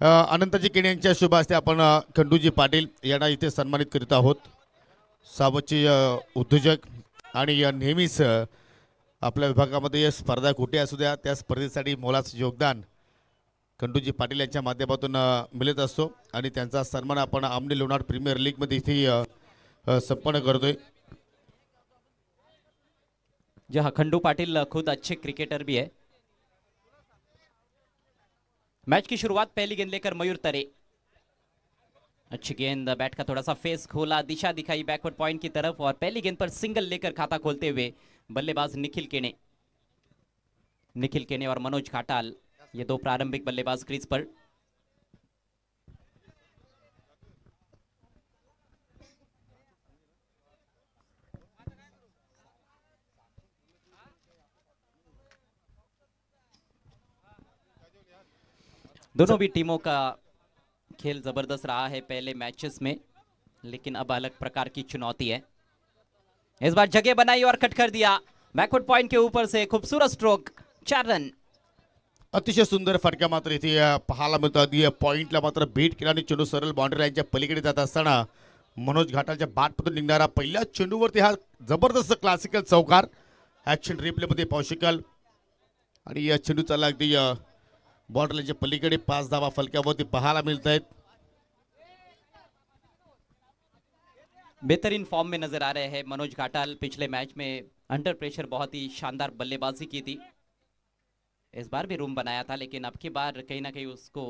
अनंतजी केणे यांच्या शुभ हस्ते आपण खंडूजी पाटील यांना इथे सन्मानित करीत आहोत. सावची उद्योजक आणि नेहमीच आपल्या विभागामध्ये स्पर्धा कुठे असू द्या त्या स्पर्धेसाठी मोलाचं योगदान खंडूजी पाटील यांच्या माध्यमातून मिळत असतो आणि त्यांचा सन्मान आपण आमने लोणार प्रीमियर लीग मध्ये इथे संपन्न करतोय. जहाँ खंडू पाटिल खुद अच्छे क्रिकेटर भी है। मैच की शुरुआत पहली गेंद लेकर मयूर तरे, अच्छी गेंद, बैट का थोड़ा सा फेस खोला, दिशा दिखाई बैकवर्ड पॉइंट की तरफ और पहली गेंद पर सिंगल लेकर खाता खोलते हुए बल्लेबाज निखिल केने और मनोज घाटाल, ये दो प्रारंभिक बल्लेबाज क्रीज पर। दोनों भी टीमों का खेल जबरदस्त रहा है पहले मैचेस में, लेकिन अब अलग प्रकार की चुनौती है। इस बार जगह बनाई और कट कर दिया, बैकवर्ड पॉइंट के ऊपर से खूबसूरत स्ट्रोक, 4 रन। अतिशय सुंदर फटका मात्र इथे पाहायला मिळतो. अगदी पॉइंटला मात्र बीट केला आणि चेंडू सरळ बाउंड्री लाईनच्या पलीकडे जात असताना मनोज घाटालच्या बॅटमधून निघणारा पहिल्या चेंडूवरती हा जबरदस्त क्लासिकल चौकार ॲक्शन रिप्लेमध्ये पाहू शकाल आणि या चेंडू चालला अगदी बाउंड्री लाईनच्या पलीकडे 5 धावा फलक्यावरती पाहायला मिळत आहेत. बेहतरीन फॉर्म में नजर आ रहे हैं मनोज घाटाल। पिछले मैच में अंडर प्रेशर बहुत ही शानदार बल्लेबाजी की थी, इस बार भी रूम बनाया था, लेकिन अब की बार कहीं ना कहीं उसको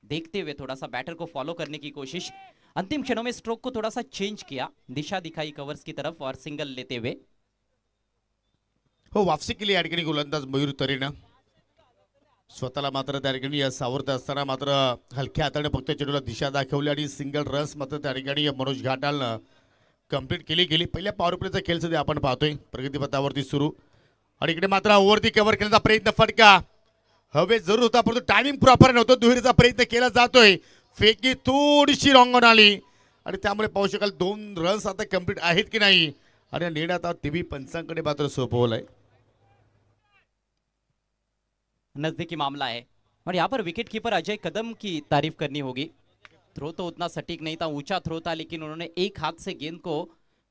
देखते हुए थोड़ा सा बैटर को फॉलो करने की कोशिश, अंतिम क्षणों में स्ट्रोक को थोड़ा सा चेंज किया, दिशा दिखाई कवर्स की तरफ और सिंगल लेते हुए। हो, वापसी केली या ठिकाणी गोलंदाज मयूर तरेनं. स्वतःला मात्र त्या ठिकाणी सावरत असताना मात्र हलक्या हाताने फक्त चेंडूला दिशा दाखवली आणि सिंगल रन्स मात्र त्या ठिकाणी मनोज घाटालनं कंप्लीट केली. पहिल्या पॉवर प्लेचा खेळ सध्या आपण पाहतोय प्रगतीपथावरती सुरू आणि इकडे मात्र ओव्हरती कव्हर करण्याचा प्रयत्न, फटका हवे जरूर होता परंतु टायमिंग प्रॉपर नव्हतं. दुहेरीचा प्रयत्न केला जातोय, फेकी थोडीशी रॉंग आली आणि त्यामुळे पाहू शकाल 2 रन्स आता कंप्लीट आहेत की नाही आणि निर्णय आता टीव्ही पंचांकडे मात्र सोपवलाय. नजदीकी मामला है और यहाँ पर विकेट कीपर अजय कदम की तारीफ करनी होगी। थ्रो तो उतना सटीक नहीं था, ऊंचा थ्रो था, लेकिन उन्होंने एक हाथ से गेंद को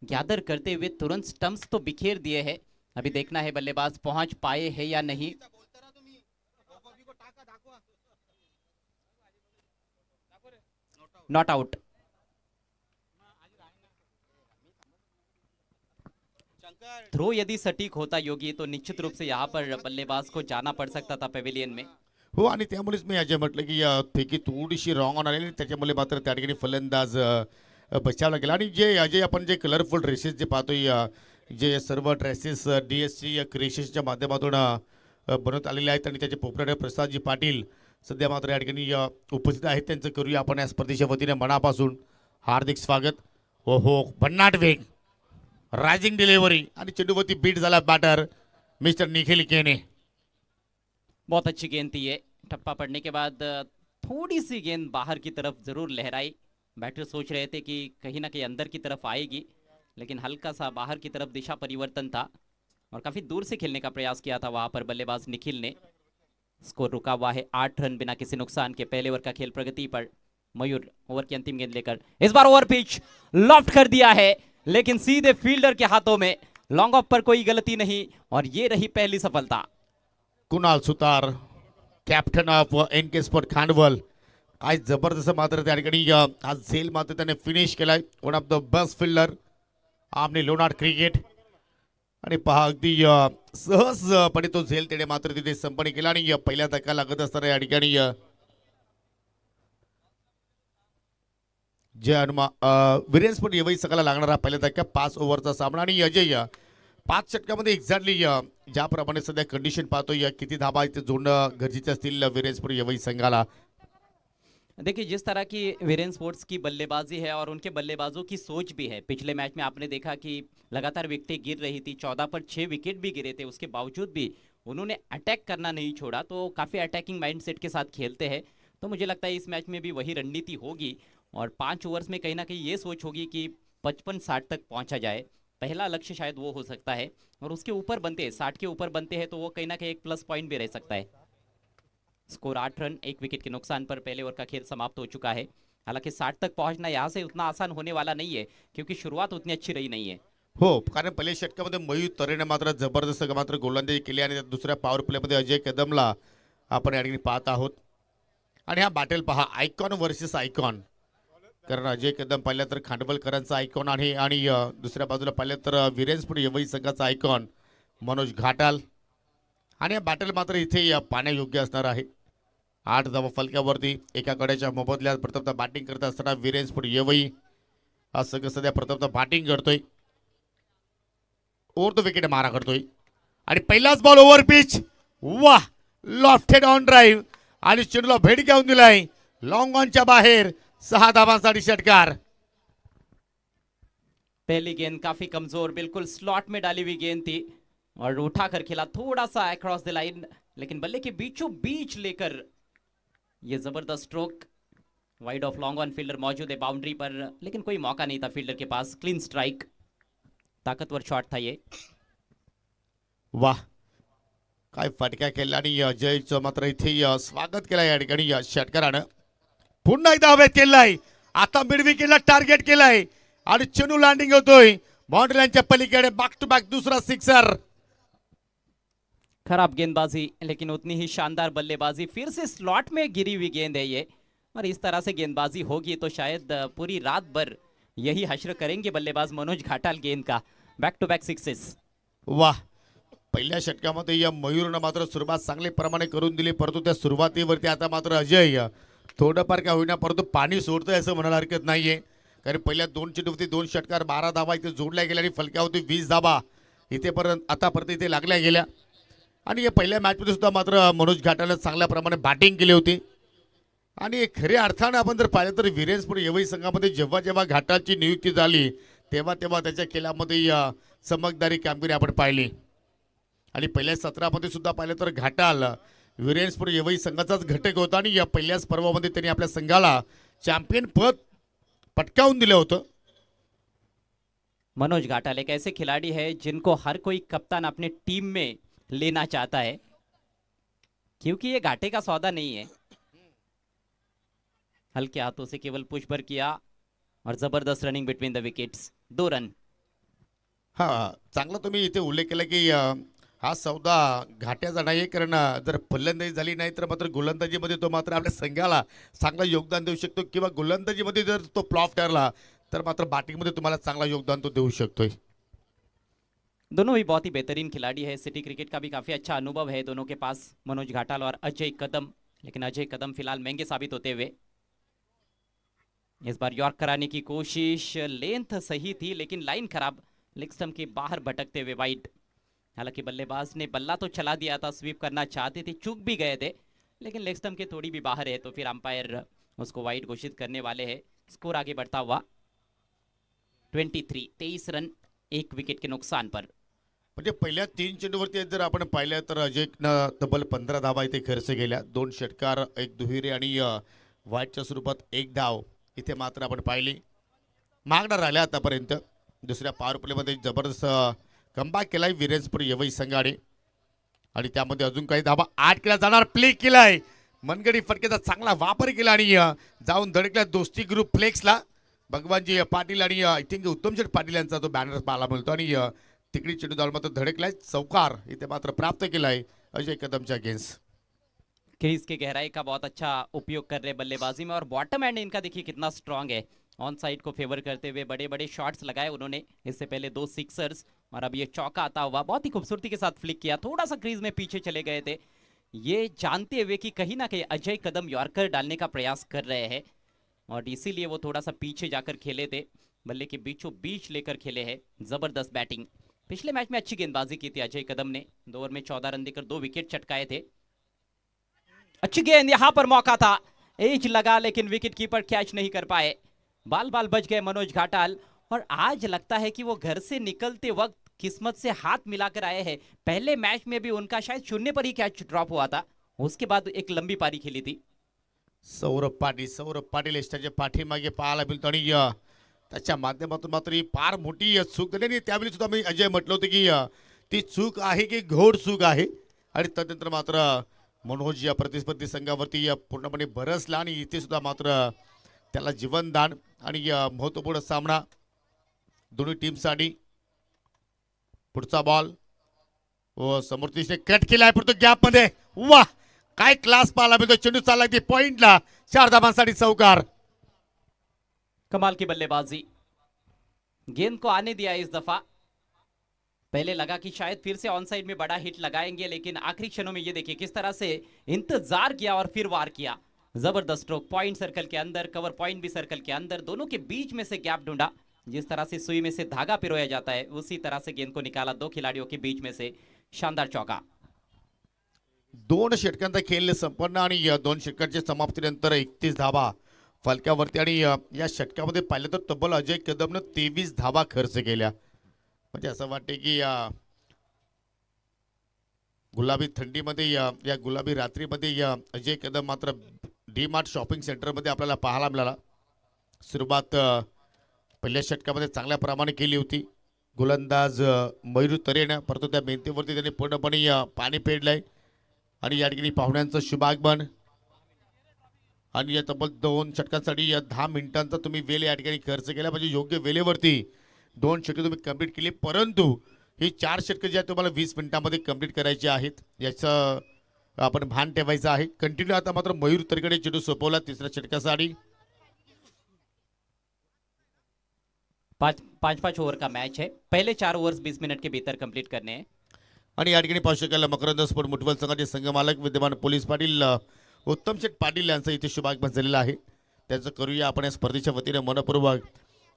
गैदर करते हुए तुरंत स्टंप्स तो बिखेर दिए हैं। अभी देखना है बल्लेबाज पहुंच पाए हैं या नहीं। Not out. थ्रो यदि सटीक होता योगी तो निश्चित रूप से यहाँ पर बल्लेबाज को जाना पड़ सकता था पेविलियन में। हो, आणि त्यामुळेच मी अजय म्हटलं की फेकी थोडीशी रॉंग ऑन आली, त्याच्यामुळे मात्र त्या ठिकाणी फलंदाज बचावला गेला. आणि जे अजय आपण जे कलरफुल ड्रेसेस जे पाहतोय, जे सर्व ड्रेसेस DSC क्रिएशन्सच्या माध्यमातून बनवत आलेले आहेत आणि त्याचे पोपराडे प्रसादजी पाटील सध्या मात्र या ठिकाणी उपस्थित आहेत. त्यांचं करूया आपण या स्पर्धेच्या वतीने मनापासून हार्दिक स्वागत. हो, भन्नाट वेग, रायझिंग डिलीवरी आणि चेंडूवरती बीट झाला बॅटर मिस्टर निखिल केने. बहुत अच्छी गेंद थी ये, टप्पा पड़ने के बाद थोड़ी सी गेंद बाहर की तरफ जरूर लहराई। बैटर सोच रहे थे कि कहीं ना कहीं अंदर की तरफ आएगी, लेकिन हल्का सा बाहर की तरफ दिशा परिवर्तन था और काफी दूर से खेलने का प्रयास किया था वहां पर बल्लेबाज निखिल ने। स्कोर रुका हुआ है 8 रन बिना किसी नुकसान के। पहले ओवर का खेल प्रगति पर। मयूर ओवर की अंतिम गेंद लेकर इस बार ओवर पिच लॉफ्ट कर दिया है, लेकिन सीधे फील्डर के हाथों में। लॉन्ग ऑफ पर कोई गलती नहीं और ये रही पहली सफलता। कुणाल सुतार, कॅप्टन ऑफ NK स्पोर्ट खांडवल, काय जबरदस्त मात्र त्या ठिकाणी आज झेल मात्र त्याने फिनिश केलाय. One of the best fielder आमने लोणार क्रिकेट आणि पहा अगदी सहजपणे तो झेल त्याने मात्र तिथे संपन्न केला आणि पहिल्या धक्का लागत असताना या ठिकाणी जे हनुमा वीरेन स्पोर्ट येवई सकाळला लागणारा पहिल्या धक्का 5 ओव्हरचा सामना आणि अजय 5 षटकामध्ये एक्झॅक्टली ज्याप्रमाणे सध्या कंडिशन पाहतोय किती धाबा इथे जोडणं गरजेचे असतील वीरेन स्पोर्ट येवई संघाला. देखिए जिस तरह की वीरेन स्पोर्ट्स की बल्लेबाजी है और उनके बल्लेबाजों की सोच भी है, पिछले मैच में आपने देखा कि लगातार विकेटें गिर रही थी, 14 पर 6 विकेट भी गिरे थे, उसके बावजूद भी उन्होंने अटैक करना नहीं छोड़ा, तो काफ़ी अटैकिंग माइंडसेट के साथ खेलते हैं। तो मुझे लगता है इस मैच में भी वही रणनीति होगी और 5 ओवर्स में कहीं ना कहीं ये सोच होगी कि 55-60 तक पहुंचा जाए। पहला लक्ष्य शायद वो हो सकता है और उसके ऊपर बनते हैं, 60 के ऊपर बनते हैं तो वो कहीं ना कहीं एक प्लस पॉइंट भी रह सकता है। स्कोर 8 रन, 1 विकेट के नुकसान पर पहले ओवर का खेल समाप्त हो चुका है। हालांकि 60 तक पहुंचना यहाँ से उतना आसान होने वाला नहीं है, क्योंकि शुरुआत उतनी अच्छी रही नहीं है। हो, कारण पहिल्या षटकामध्ये मयूर तरेने मात्र जबरदस्त मात्र गोलंदाजी केली आणि दुसऱ्या पॉवर प्लेमध्ये अजय कदमला आपण या ठिकाणी पाहत आहोत. आणि हा बॅटल पहा, आयकॉन वर्सेस आयकॉन. कारण अजय कदम पाहिलं तर खांडवलकरांचा आयकॉन आहे आणि दुसऱ्या बाजूला पाहिलं तर विरेंजपूर यवई संघाचा आयकॉन मनोज घाटाल. आणि हा बॅटल मात्र इथे पाहण्यायोग्य असणार आहे. 8 धावा फलकावरती एका कड्याच्या मोबदल्यात प्रथमतः बॅटिंग करत असताना विरेंजपूर यवई हा संघ सध्या प्रथमतः बॅटिंग करतोय. ओव्हर द विकेट मारा करतोय आणि पहिलाच बॉल ओव्हर पिच. वाह, लॉफ्टेड ऑन ड्राईव्ह आणि चेंडूला भेट घेऊन दिलाय लॉंग ऑनच्या बाहेर. 6 धावांसाठी षटकार. पहली गेंद काफी कमजोर, बिल्कुल स्लॉट में डाली हुई गेंद थी और उठाकर खेला थोड़ा सा अक्रॉस द लाइन, लेकिन बल्ले के बीचों बीच लेकर ये जबरदस्त stroke. Wide of long on fielder मौजूद है बाउंड्री पर, लेकिन कोई मौका नहीं था फील्डर के पास. क्लीन स्ट्राइक, ताकतवर शॉट था ये. वाह, काय फटका केला आणि अजयचं मात्र इथे स्वागत केलं या ठिकाणी षटकारानं. पुन्हा एकदा हवेत केलाय. आता मिड विकेटला टार्गेट केलाय आणि चेंडू लँडिंग होतोय बाउंड्री लाईनच्या पलीकडे. बॅक टू बॅक दूसरा सिक्सर. खराब गेंदबाजी, लेकिन उतनी ही शानदार बल्लेबाजी. फिर से स्लॉट में गिरी हुई गेंद है ये, और इस तरह से गेंदबाजी होगी तो शायद पूरी रात भर यही हश्र करेंगे बल्लेबाज मनोज घाटाल गेंद का. Back to back sixes. वाह, पहिल्या षटकामध्ये या मयूरनं मात्र सुरुवात चांगल्या प्रमाणे करून दिली, परंतु त्या सुरुवातीवरती आता मात्र अजय थोडंफार का होईना परंतु पाणी सोडतोय असं म्हणायला हरकत नाहीये. कारण पहिल्या 2 चेंडूवरती 2 षटकार, 12 धावा इथे जोडल्या गेल्या आणि फलकावरती 20 धावा इथे पर्यंत आतापर्यंत इथे लागल्या गेल्या. आणि या पहिल्या मॅचमध्ये सुद्धा मात्र मनोज घाटाला चांगल्या प्रमाणे बॅटिंग केली होती. आणि खऱ्या अर्थानं आपण जर पाहिलं तर विरेंजपूर यवई संघामध्ये जेव्हा जेव्हा घाटाची नियुक्ती झाली तेव्हा तेव्हा त्याच्या खेळामध्ये चमकदारी कामगिरी आपण पाहिली. आणि पहिल्या सत्रामध्ये सुद्धा पाहिलं तर घाटाल विरेंजपूर यवई संघाचाच घटक होता आणि या पहिल्याच पर्वामध्ये त्यांनी आपल्या संघाला चॅम्पियन पद पटकावून दिलं होतं. मनोज घाटाल एक ऐसे खिलाड़ी है जिनको हर कोई कप्तान अपने टीम में लेना चाहता है, क्योंकि ये घाटे का सौदा नहीं है. हल्के हाथों से केवल पुश भर किया और जबरदस्त running between the wickets. 2 run. हा, चांगला तुम्ही इथे उल्लेख केला की हा सौदा घाट्याचा नाही, कारण जर फलंदाजी झाली नाही तर मात्र गोलंदाजीमध्ये तो मात्र आपल्या संघाला चांगलं योगदान देऊ शकतो, किंवा गोलंदाजीमध्ये जर तो फ्लॉप ठरला तर मात्र बॅटिंगमध्ये तुम्हाला चांगला योगदान तो देऊ शकतोय. दोनों ही बहुत ही बेहतरीन खिलाड़ी है. सिटी क्रिकेट का भी काफी अच्छा अनुभव है दोनों के पास, मनोज घाटाल और अजय कदम. लेकिन अजय कदम फिलहाल महंगे साबित होते हुए. इस बार यॉर्क कराने की कोशिश, लेंथ सही थी लेकिन लाइन खराब, लेग स्टंप के बाहर भटकते हुए वाइड. हालांकि बल्लेबाज ने बल्ला तो चला दिया था, स्वीप करना चाहते थे, चूक भी गए थे, लेकिन लेग स्टंप के थोड़ी भी बाहर है तो फिर अंपायर उसको वाइड घोषित करने वाले हैं. स्कोर आगे बढ़ता हुआ 23 रन, 1 विकेट के नुकसान पर. म्हणजे पहिल्या 3 चेंडूवरती जर आपण पाहिलं तर अजयनं तब्बल 15 धावा इथे खर्च केल्या. 2 षटकार, 1 दुहेरी आणि वाईटच्या स्वरूपात 1 धाव इथे मात्र आपण पाहिली. मागणं राहिल्या आतापर्यंत. दुसऱ्या पॉवर प्लेमध्ये जबरदस्त कमबॅक केलाय विरेंजपूर यवई संघाने आणि त्यामध्ये अजून काही धावा 8 केला जाणार. प्ले केलाय, मनगडी फटकेचा चांगला वापर केला आणि जाऊन धडकला दोस्ती ग्रुप फ्लेक्सला. भगवानजी पाटील आणि आय थिंक उत्तमशेठ पाटील यांचा तो बॅनर पाहायला मिळतो आणि तिकडी चेंडू जाऊन मात्र धडकलाय. चौकार इथे मात्र प्राप्त केलाय अजय कदमच्या अगेन्स्ट. क्रीज की गहराई का बहुत अच्छा उपयोग कर रहे बल्लेबाजी में, और बॉटम एंड इनका देखिए कितना स्ट्रांग है. ऑन साइड को फेवर करते हुए बड़े बड़े शॉट्स लगाए उन्होंने. इससे पहले 2 सिक्सर्स और अब ये चौका आता हुआ बहुत ही खूबसूरती के साथ फ्लिक किया. थोड़ा सा क्रीज में पीछे चले गए थे, ये जानते हुए कि कहीं ना कहीं अजय कदम यॉर्कर डालने का प्रयास कर रहे हैं, और इसीलिए वो थोड़ा सा पीछे जाकर खेले थे. बल्ले के बीचों बीच लेकर खेले हैं. जबरदस्त बैटिंग. पिछले मैच में अच्छी गेंदबाजी की थी अजय कदम ने. 2 ओवर में 14 रन देकर 2 विकेट चटकाए थे. अच्छी गेंद, यहां पर मौका था, एज लगा लेकिन विकेट कीपर कैच नहीं कर पाए. बाल बाल बच गए मनोज घाटाल, और आज लगता है कि वो घर से निकलते वक्त किस्मत से हाथ मिलाकर आए हैं. पहले मैच में भी उनका शायद 0 पर ही कैच ड्रॉप हुआ था, उसके बाद एक लंबी पारी खेली थी. सौरभ पाटील यष्टाच्या पाठीमागे पाहायला मिळतो आणि त्याच्या माध्यमातून मात्र ही फार मोठी चूक झाली. आणि त्यावेळी सुद्धा मी अजय म्हटलं होतं की ती चूक आहे की घोड चूक आहे, आणि तदनंतर मात्र मनोज या प्रतिस्पर्धी संघावरती पूर्णपणे बरसला आणि इथे सुद्धा मात्र त्याला जीवनदान आणि महत्वपूर्ण सामना दोन्ही टीमसाठी. पुढचा बॉल व समोरतीने कट केलाय परंतु गॅप मध्ये वा काय क्लास पाहायला मिळतो. चेंडू चालला की पॉइंटला 4 धावांसाठी चौकार. कमाल की बल्लेबाजी, गेंद को आने दिया इस दफा. पहले लगा कि शायद फिर से ऑन साइड में बड़ा हिट लगाएंगे, लेकिन आखिरी क्षणों में ये देखिए किस तरह से इंतजार किया और फिर वार किया. जबरदस्त स्ट्रोक, पॉइंट सर्कल के अंदर, कवर पॉइंट भी सर्कल के अंदर, दोनों के बीच में से गैप ढूंढा. जिस तरह से सुई में से धागा पिरोया जाता है उसी तरह से गेंद को निकाला दो खिलाड़ियों के बीच में से. शानदार चौका. 2 षटकांचा खेळ संपन्न आणि 2 षटकांच्या समाप्तीनंतर 31 धावा फलकावरती. आणि या षटकामध्ये पाहिलं तर तब्बल अजय कदमनं 23 धावा खर्च केल्या. म्हणजे असं वाटते की गुलाबी थंडीमध्ये या गुलाबी रात्रीमध्ये अजय कदम मात्र डी मार्ट शॉपिंग सेंटरमध्ये आपल्याला पाहायला मिळाला. सुरुवात पहिल्या षटकामध्ये चांगल्या प्रमाणे केली होती गोलंदाज मयूर तरेनं, परंतु त्या मेहनतीवरती त्यांनी पूर्णपणे पाणी पेडलंय. आणि या ठिकाणी पाहुण्यांचं शुभागमन आणि या तब्बल 2 षटकांसाठी 10 मिनिटांचा तुम्ही वेळ या ठिकाणी खर्च केला. म्हणजे योग्य वेळेवरती 2 षटके तुम्ही कंप्लीट केली, परंतु ही 4 षटके जी आहेत तुम्हाला 20 मिनिटांमध्ये कंप्लीट करायची आहेत याचं आपण भान ठेवायचं आहे. कंटिन्यू आता मात्र मयूर तरेकडे चेंडू सोपवला तिसऱ्या षटकासाठी. 5 ओवर का मैच है, पहले 4 ओवर्स 20 मिनट के भीतर कंप्लीट करने हैं. आणि या ठिकाणी पाहू शकाल मकरंद स्पोर्ट मुठवल संघाचे संघमालक विद्यमान पोलीस पाटील उत्तम शेठ पाटील यांचं इथे शुभागमन झालेलं आहे. त्यांचं करूया आपण या स्पर्धेच्या वतीने मनपूर्वक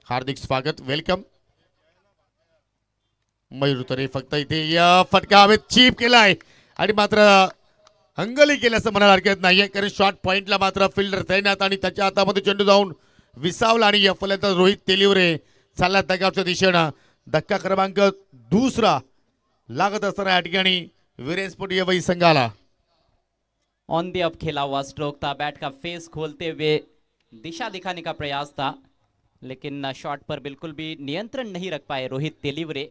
हार्दिक स्वागत, वेलकम. मयूर तरे फक्त इथे फटका हवेत चीप केलाय आणि मात्र अंगली केल्याचं म्हणायला हरकत नाहीये, कारण शॉर्ट पॉइंटला मात्र फिल्डर तैनात आणि त्याच्या हातामध्ये चेंडू जाऊन विसावला. आणि या फलंदाज रोहित तेलिवरे चालला दगावच्या दिशेनं. धक्का क्रमांक 2 लागत असताना या ठिकाणी वीरेन स्पोर्ट या वही संघाला. ऑन दी अप खेला हुआ स्ट्रोक था, बैट का फेस खोलते हुए दिशा दिखाने का प्रयास था, लेकिन शॉट पर बिल्कुल भी नियंत्रण नहीं रख पाए रोहित तेलिवरे.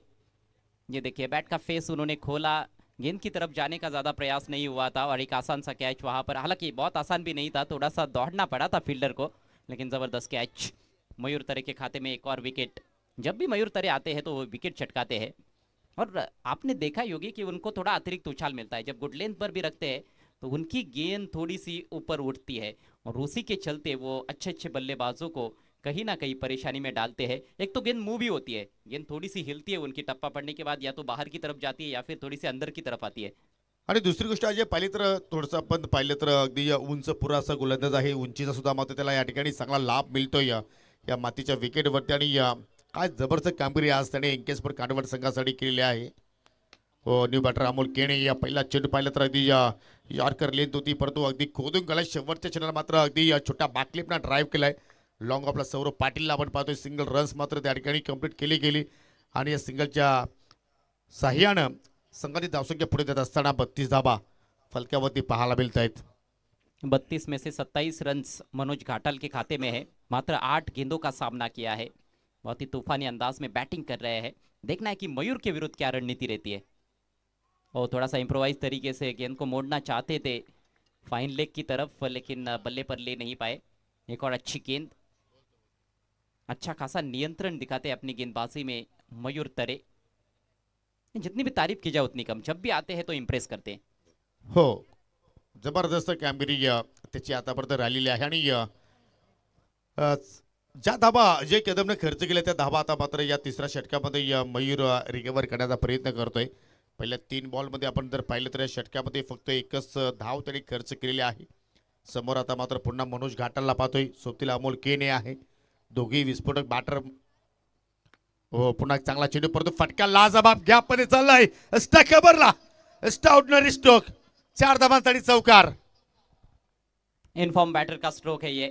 ये देखिए बैट का फेस उन्होंने खोला, गेंद की तरफ जाने का ज़्यादा प्रयास नहीं हुआ था और एक आसान सा कैच वहाँ पर, हालांकि बहुत आसान भी नहीं था, थोड़ा सा दौड़ना पड़ा था फील्डर को, लेकिन ज़बरदस्त कैच. मयूर तरे के खाते में एक और विकेट. जब भी मयूर तरे आते हैं तो वो विकेट चटकाते हैं और आपने देखा ही होगी कि उनको थोड़ा अतिरिक्त उछाल मिलता है. जब गुड लेंथ पर भी रखते हैं तो उनकी गेंद थोड़ी सी ऊपर उठती है और उसी के चलते वो अच्छे अच्छे बल्लेबाजों को कहीं ना कहीं परेशानी में डालते हैं. एक तो गेंद मूव भी होती है, गेंद थोड़ी सी हिलती है उनकी टप्पा पड़ने के बाद, या तो बाहर की तरफ जाती है या फिर थोड़ी सी अंदर की तरफ आती है. आणि दुसरी गोष्ट अजय पाहिली तर थोडंसं आपण पाहिलं तर अगदी उंच पुरा असा गोलंदाज आहे. उंचीचा सुद्धा मात्र त्याला या ठिकाणी चांगला लाभ मिळतोय या मातीच्या विकेटवरती. आणि काय जबरदस्त कामगिरी आज त्याने एंकेसपर कांडवट संघासाठी केलेली आहे. हो, न्यू बॅटर अमोल केणे या पहिला चेंडू पाहिलं तर अगदी यॉर्कर लेंथ होती, परंतु अगदी खोदून गेला. शेवटच्या चेंडूला मात्र अगदी छोटा बॅकलिपना ड्राईव्ह केलाय. लॉंग ऑफला सौरभ पाटीलला आपण पाहतोय. सिंगल रन्स मात्र त्या ठिकाणी कंप्लीट केली गेली आणि या सिंगलच्या साह्यानं संघाची धावसंख्या पुढे जात असताना 32 धाबा फलकावरती पाहायला मिळत आहेत. 32 में से 27 रन्स मनोज घाटल के खाते में है. मात्र 8 गेंदों का सामना किया है. बहुत ही तूफानी अंदाज में बैटिंग कर रहे हैं. देखना है कि मयूर के विरुद्ध क्या रणनीति रहती है. और थोड़ा सा इम्प्रोवाइज तरीके से गेंद को मोड़ना चाहते थे फाइन लेग की तरफ, लेकिन बल्ले पर ले नहीं पाए. एक और अच्छी गेंद, अच्छा खासा नियंत्रण दिखाते हैं अपनी गेंदबाजी में मयूर तरे. जितनी भी तारीफ की जाए उतनी कम, जब भी आते हैं तो इम्प्रेस करते हैं. हो, जबरदस्त कामगिरी त्याची आतापर्यंत राहिलेली आहे. आणि ज्या धाबा अजय कदमने खर्च केल्या त्या धाबा आता मात्र या तिसऱ्या षटकामध्ये मयूर रिकव्हर करण्याचा प्रयत्न करतोय. पहिल्या 3 बॉलमध्ये आपण जर पाहिलं तर या षटकामध्ये फक्त एकच धाव त्यांनी खर्च केलेली आहे. समोर आता मात्र पुन्हा मनोज घाटलला पाहतोय, सोबतीला अमोल केने आहे. दोघी विस्फोटक बॅटर. हो, पुन्हा एक चांगला चेंडू, परंतु फटका लाजबाब गॅप मध्ये चाललाय. स्टक कबरला स्टाउटनरी स्ट्रोक, 4 धावांसाठी चौकार. इनफॉर्म बैटर का स्ट्रोक है ये.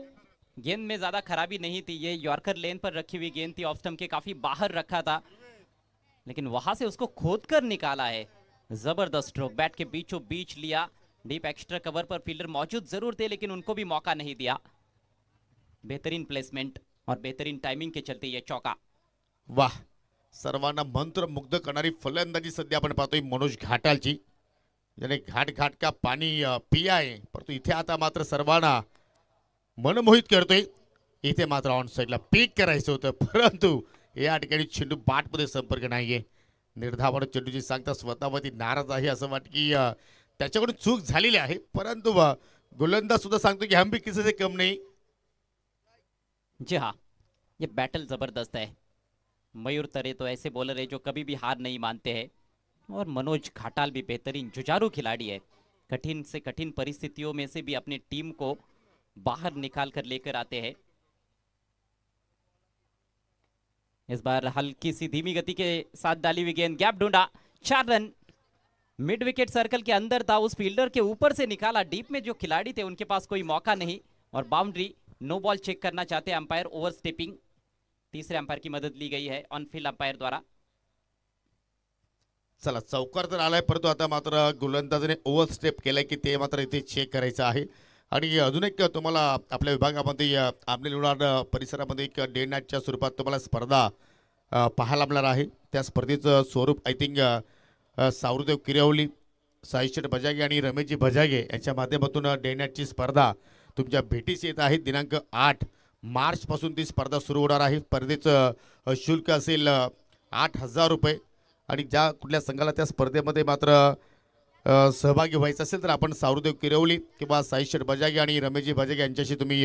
गेंद में ज्यादा खराबी नहीं थी, ये यॉर्कर लेन पर रखी हुई गेंद थी, ऑफ स्टंप के काफी बाहर रखा था, लेकिन वहां से उसको खोदकर निकाला है. जबरदस्त स्ट्रोक, बैट के बीचों बीच लिया. डीप एक्स्ट्रा कवर पर फील्डर मौजूद जरूर थे, लेकिन उनको भी मौका नहीं दिया. बेहतरीन प्लेसमेंट और बेहतरीन टाइमिंग के चलते ये चौका. वाह, सर्वांना मंत्रमुग्ध करणारी फलंदाजी सध्या आपण पाहतोय मनोज घाटालची. ज्याने घाट घाट का पाणी पिया आहे, परंतु इथे आता मात्र सर्वांना मनमोहित करतोय. इथे मात्र ऑन साईडला पीक करायचं होतं, परंतु या ठिकाणी चेंडू बाटमध्ये संपर्क नाहीये. निर्धावान चेंडूची सांगता स्वतःवरती नाराज आहे, असं वाटतं की त्याच्याकडून चूक झालेली आहे, परंतु गोलंदाज सुद्धा सांगतो की हम भी किसी से कम नहीं. जी हाँ, ये बैटल जबरदस्त है. मयूर तरे तो ऐसे बॉलर है जो कभी भी हार नहीं मानते हैं, और मनोज घाटाल भी बेहतरीन जुझारू खिलाड़ी है. कठिन से कठिन परिस्थितियों में से भी अपनी टीम को बाहर निकाल कर लेकर आते हैं. इस बार हल्की सी धीमी गति के साथ डाली हुई गेंद, गैप ढूंढा, 4 रन. मिड विकेट सर्कल के अंदर था, उस फील्डर के ऊपर से निकाला. डीप में जो खिलाड़ी थे उनके पास कोई मौका नहीं, और बाउंड्री. नो बॉल चेक करना चाहते अंपायर, ओवर स्टेपिंग. तीसरे अंपायर की मदद ली गई है ऑन फील्ड अंपायर द्वारा. चला, चौकार तर आलाय, परंतु आता मात्र गोलंदाजाने ओव्हर स्टेप केलाय की ते मात्र इथे चेक करायचं आहे. आणि अजून एक तुम्हाला आपल्या विभागामध्ये आमने लुणाड परिसरामध्ये एक डे नाईटच्या स्वरूपात तुम्हाला स्पर्धा पाहायला मिळणार आहे. त्या स्पर्धेचं स्वरूप आय थिंक सावरदेव किरवली, साईशेठ बजागे आणि रमेशजी बजागे यांच्या माध्यमातून डे नाईटची स्पर्धा तुमच्या भेटीस येत आहे. दिनांक 8 मार्चपासून ती स्पर्धा सुरू होणार आहे. स्पर्धेचं शुल्क असेल 8,000 रुपये. आणि ज्या कुठल्या संघाला त्या स्पर्धेमध्ये मात्र सहभागी व्हायचं असेल तर आपण सावरदेव किरवली किंवा साईशेठ बजागे आणि रमेशजी बजागे यांच्याशी तुम्ही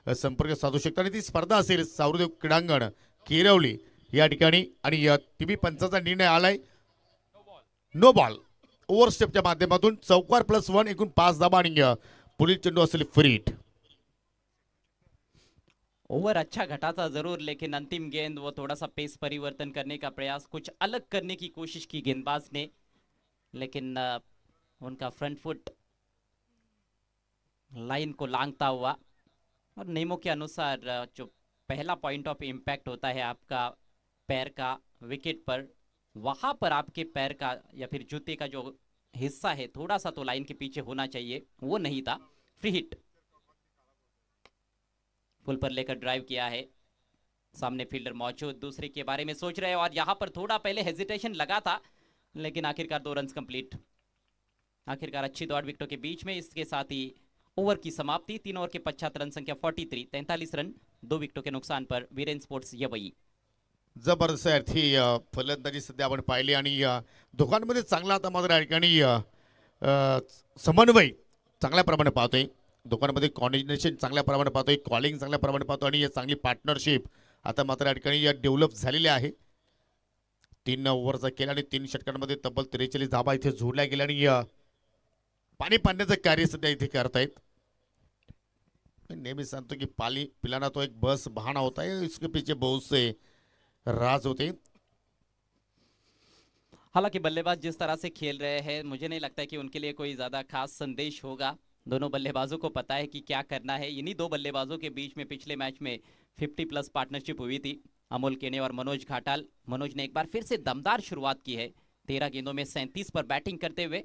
संपर्क साधू शकता. आणि ती स्पर्धा असेल सावरदेव क्रीडांगण किरवली या ठिकाणी. आणि टीव्ही पंचाचा निर्णय आलाय नो बॉल ओव्हर स्टेपच्या माध्यमातून. चौकार +1, एकूण 5 धावा आणि पुढील चेंडू असेल फ्री हिट. ओवर अच्छा घटा था जरूर, लेकिन अंतिम गेंद वो थोड़ा सा पेस परिवर्तन करने का प्रयास, कुछ अलग करने की कोशिश की गेंदबाज ने, लेकिन उनका फ्रंट फुट लाइन को लांघता हुआ. और नियमों के अनुसार जो पहला पॉइंट ऑफ इम्पैक्ट होता है आपका पैर का विकेट पर, वहां पर आपके पैर का या फिर जूते का जो हिस्सा है थोड़ा सा तो लाइन के पीछे होना चाहिए, वो नहीं था. Free hit. फुल पर लेकर ड्राइव किया है, सामने फील्डर मौजूद, दूसरे के बारे में सोच रहे हैं, और यहां पर थोड़ा पहले हेजिटेशन लगा था, लेकिन आखिरकार 2 रन कंप्लीट. आखिरकार अच्छी दौड़ विकेटों के बीच में. इसके साथ ही ओवर की समाप्ति. 3 ओवर के 75 रन संख्या 43 रन 2 विकेटों के नुकसान पर वीरेन स्पोर्ट्स यवई. जबरदस्त अर्थी फलंदाजी सध्या आपण पाहिली. आणि दोघांमध्ये चांगला आता मात्र या ठिकाणी समन्वय चांगल्या प्रमाणे पाहतोय. दोघांमध्ये कॉर्डिनेशन चांगल्या प्रमाणे पाहतोय, कॉलिंग चांगल्या प्रमाणे पाहतो, आणि चांगली पार्टनरशिप आता मात्र या ठिकाणी डेव्हलप झालेली आहे. 3 ओव्हरचा केला आणि 3 षटकांमध्ये तब्बल 43 धाबा इथे जोडल्या गेल्या. आणि पाणी पाडण्याचं कार्य सध्या इथे करतायत. नेहमी सांगतो की पाली पिलाना तो एक बस बहाना होता है, इसके पीछे बहुत से राज होते. हालांकि बल्लेबाज जिस तरह से खेल रहे हैं, मुझे नहीं लगता कि उनके लिए कोई ज्यादा खास संदेश होगा. दोनों बल्लेबाजों को पता है कि क्या करना है. इन्हीं 2 बल्लेबाजों के बीच में पिछले मैच में 50+ पार्टनरशिप हुई थी, अमोल केने और मनोज घाटाल. मनोज ने एक बार फिर से दमदार शुरुआत की है, 13 गेंदों में 37 पर बैटिंग करते हुए.